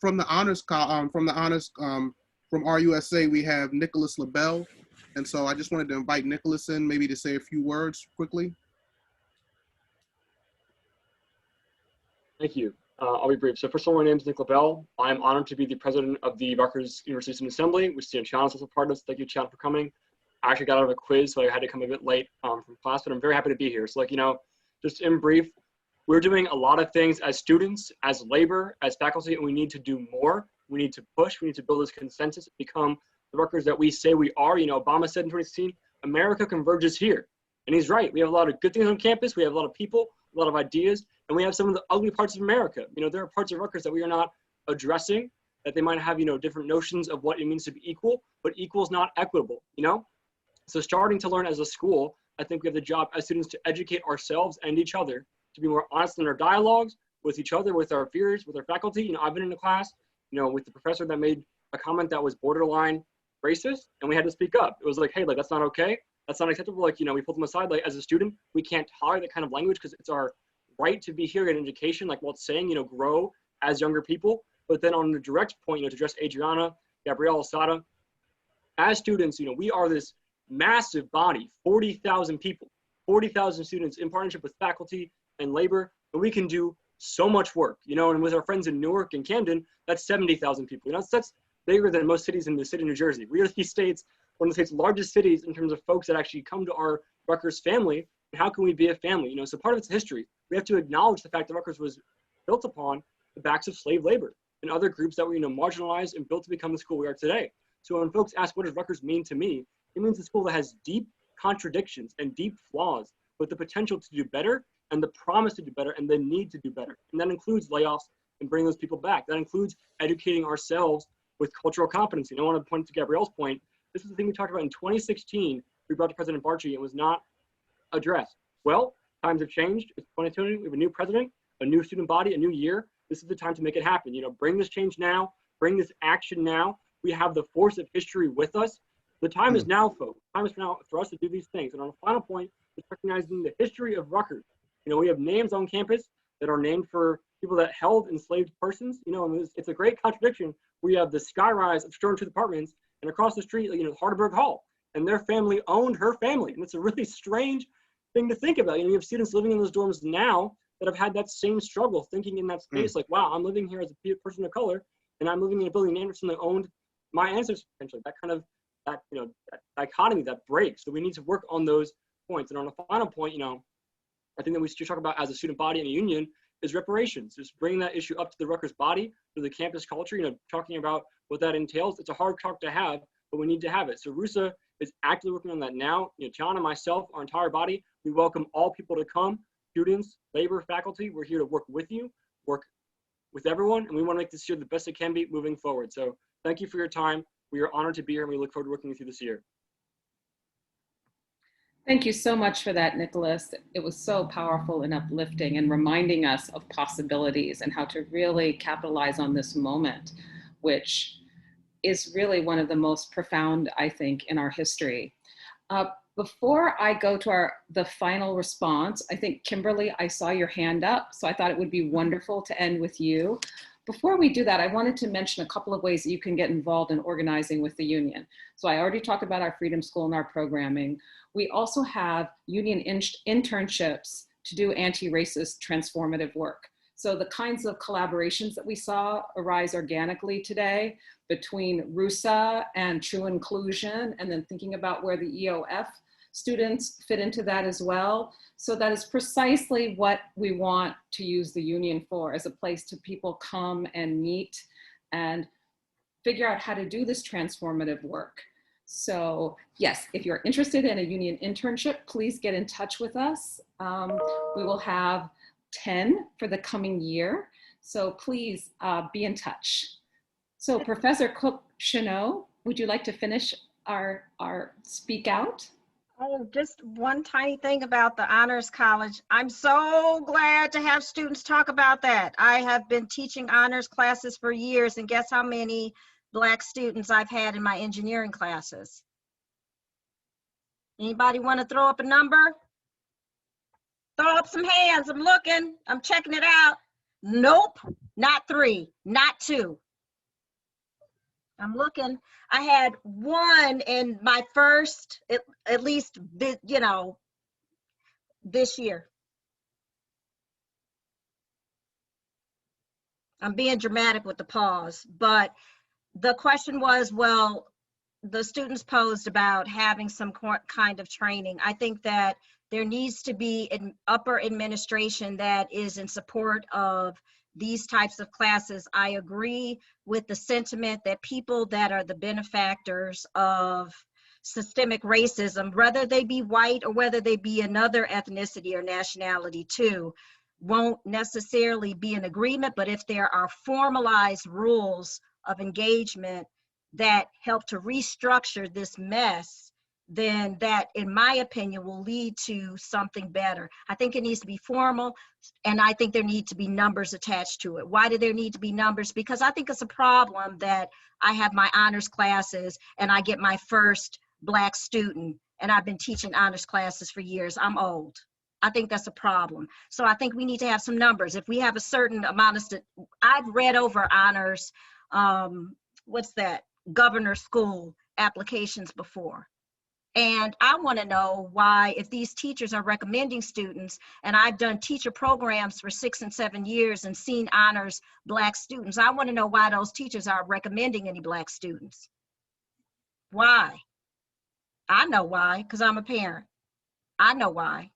RUSA, we have Nicholas LaBelle, and so I just wanted to invite Nicholas in, maybe to say a few words quickly.
Thank you. I'll be brief. So first of all, my name is Nick LaBelle. I'm honored to be the president of the Rutgers University Student Assembly, which Tiana is also part of. So thank you, Tiana, for coming. I actually got out of a quiz, so I had to come a bit late from class, but I'm very happy to be here. So like, you know, just in brief, we're doing a lot of things as students, as labor, as faculty, and we need to do more. We need to push, we need to build this consensus, become the Rutgers that we say we are. You know, Obama said in 2016, America converges here. And he's right. We have a lot of good things on campus. We have a lot of people, a lot of ideas, and we have some of the ugly parts of America. You know, there are parts of Rutgers that we are not addressing, that they might have, you know, different notions of what it means to be equal, but equal is not equitable, you know? So starting to learn as a school, I think we have the job as students to educate ourselves and each other, to be more honest in our dialogues with each other, with our peers, with our faculty. You know, I've been in a class, you know, with the professor that made a comment that was borderline racist, and we had to speak up. It was like, hey, like, that's not okay. That's not acceptable. Like, you know, we pulled them aside. Like, as a student, we can't tolerate that kind of language because it's our right to be here in education, like Walt's saying, you know, grow as younger people. But then on the direct point, you know, to address Adriana, Gabrielle, Asada, as students, you know, we are this massive body, 40,000 people, 40,000 students in partnership with faculty and labor, and we can do so much work, you know, and with our friends in Newark and Camden, that's 70,000 people. You know, that's bigger than most cities in the state of New Jersey. We are the state's, one of the state's largest cities in terms of folks that actually come to our Rutgers family. And how can we be a family? You know, so part of it's history. We have to acknowledge the fact that Rutgers was built upon the backs of slave labor and other groups that were, you know, marginalized and built to become the school we are today. So when folks ask, what does Rutgers mean to me? It means a school that has deep contradictions and deep flaws, with the potential to do better and the promise to do better and the need to do better. And that includes layoffs and bringing those people back. That includes educating ourselves with cultural competency. And I want to point to Gabrielle's point. This is the thing we talked about in 2016. We brought to President Barchi. It was not addressed. Well, times have changed. It's 2020. We have a new president, a new student body, a new year. This is the time to make it happen. You know, bring this change now. Bring this action now. We have the force of history with us. The time is now, folks. The time is now for us to do these things. And on a final point, is recognizing the history of Rutgers. You know, we have names on campus that are named for people that held enslaved persons. You know, and it's a great contradiction. We have the skyrise of Stern Tooth Apartments, and across the street, you know, Hardenberg Hall, and their family owned her family. And it's a really strange thing to think about. You know, you have students living in those dorms now that have had that same struggle, thinking in that space, like, wow, I'm living here as a person of color, and I'm living in a building named for someone that owned my ancestors, potentially. That kind of, that, you know, that dichotomy, that breaks. So we need to work on those points. And on a final point, you know, I think that we should talk about as a student body and a union, is reparations. Just bringing that issue up to the Rutgers body, to the campus culture, talking about what that entails. It's a hard talk to have, but we need to have it. So RUSA is actively working on that now. Tiana, myself, our entire body, we welcome all people to come, students, labor, faculty. We're here to work with you, work with everyone, and we want to make this year the best it can be moving forward. So thank you for your time. We are honored to be here, and we look forward to working with you this year.
Thank you so much for that, Nicholas. It was so powerful and uplifting and reminding us of possibilities and how to really capitalize on this moment, which is really one of the most profound, I think, in our history. Before I go to the final response, I think, Kimberly, I saw your hand up, so I thought it would be wonderful to end with you. Before we do that, I wanted to mention a couple of ways that you can get involved in organizing with the union. So I already talked about our Freedom School and our programming. We also have union internships to do anti-racist transformative work. So the kinds of collaborations that we saw arise organically today between RUSA and True Inclusion, and then thinking about where the EOF students fit into that as well. So that is precisely what we want to use the union for, as a place to people come and meet and figure out how to do this transformative work. So yes, if you're interested in a union internship, please get in touch with us. We will have 10 for the coming year. So please be in touch. So Professor Cook-Cheneau, would you like to finish our speak out?
Oh, just one tiny thing about the Honors College. I'm so glad to have students talk about that. I have been teaching honors classes for years, and guess how many Black students I've had in my engineering classes? Anybody want to throw up a number? Throw up some hands. I'm looking. I'm checking it out. Nope, not 3, not 2. I'm looking. I had 1 in my first, at least, this year. I'm being dramatic with the pause, but the question was, well, the students posed about having some kind of training. I think that there needs to be an upper administration that is in support of these types of classes. I agree with the sentiment that people that are the benefactors of systemic racism, whether they be white or whether they be another ethnicity or nationality too, won't necessarily be in agreement. But if there are formalized rules of engagement that help to restructure this mess, then that, in my opinion, will lead to something better. I think it needs to be formal, and I think there need to be numbers attached to it. Why do there need to be numbers? Because I think it's a problem that I have my honors classes and I get my first Black student, and I've been teaching honors classes for years. I'm old. I think that's a problem. So I think we need to have some numbers. If we have a certain amount of, I've read over honors, governor school applications before. And I want to know why, if these teachers are recommending students, and I've done teacher programs for 6 and 7 years and seen honors Black students, I want to know why those teachers aren't recommending any Black students. Why? I know why, because I'm a parent. I know why.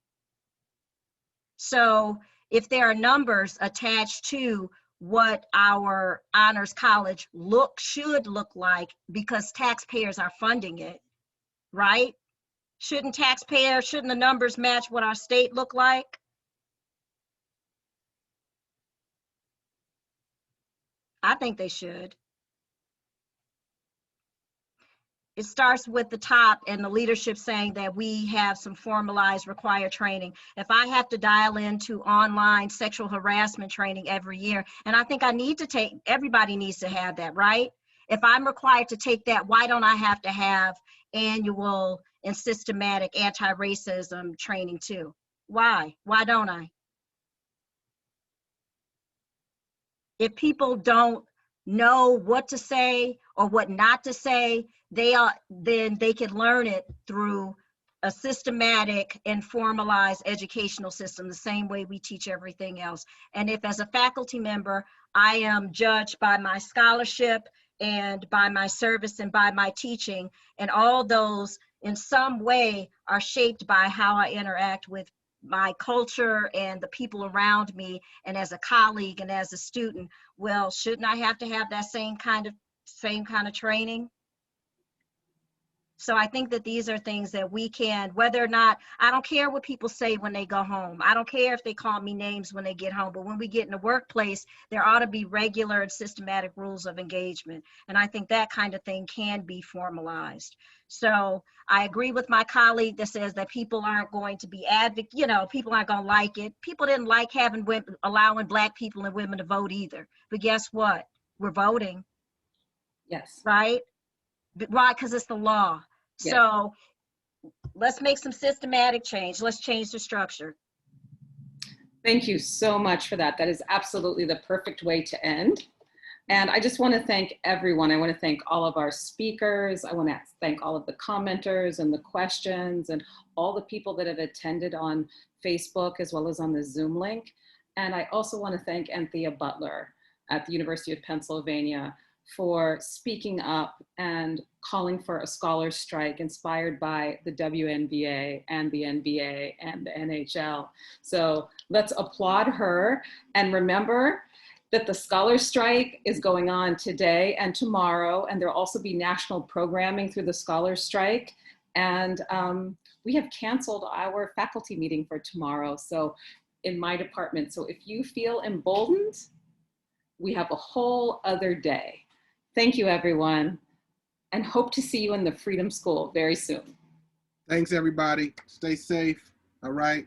So if there are numbers attached to what our honors college should look like, because taxpayers are funding it, right? Shouldn't the numbers match what our state look like? I think they should. It starts with the top and the leadership saying that we have some formalized required training. If I have to dial into online sexual harassment training every year, and I think everybody needs to have that, right? If I'm required to take that, why don't I have to have annual and systematic anti-racism training too? Why? Why don't I? If people don't know what to say or what not to say, then they can learn it through a systematic and formalized educational system, the same way we teach everything else. And if, as a faculty member, I am judged by my scholarship and by my service and by my teaching, and all those in some way are shaped by how I interact with my culture and the people around me, and as a colleague and as a student, well, shouldn't I have to have that same kind of training? So I think that these are things that we can, whether or not, I don't care what people say when they go home. I don't care if they call me names when they get home, but when we get in the workplace, there ought to be regular and systematic rules of engagement. And I think that kind of thing can be formalized. So I agree with my colleague that says that people aren't going to be people aren't going to like it. People didn't like allowing Black people and women to vote either. But guess what? We're voting.
Yes.
Right? Why? Because it's the law.
Yes.
So let's make some systematic change. Let's change the structure.
Thank you so much for that. That is absolutely the perfect way to end. And I just want to thank everyone. I want to thank all of our speakers. I want to thank all of the commenters and the questions and all the people that have attended on Facebook as well as on the Zoom link. And I also want to thank Anthea Butler at the University of Pennsylvania for speaking up and calling for a scholar strike inspired by the WNBA and the NBA and the NHL. So let's applaud her and remember that the scholar strike is going on today and tomorrow, and there'll also be national programming through the scholar strike. And we have canceled our faculty meeting for tomorrow, so in my department. So if you feel emboldened, we have a whole other day. Thank you, everyone, and hope to see you in the Freedom School very soon.
Thanks, everybody. Stay safe. All right.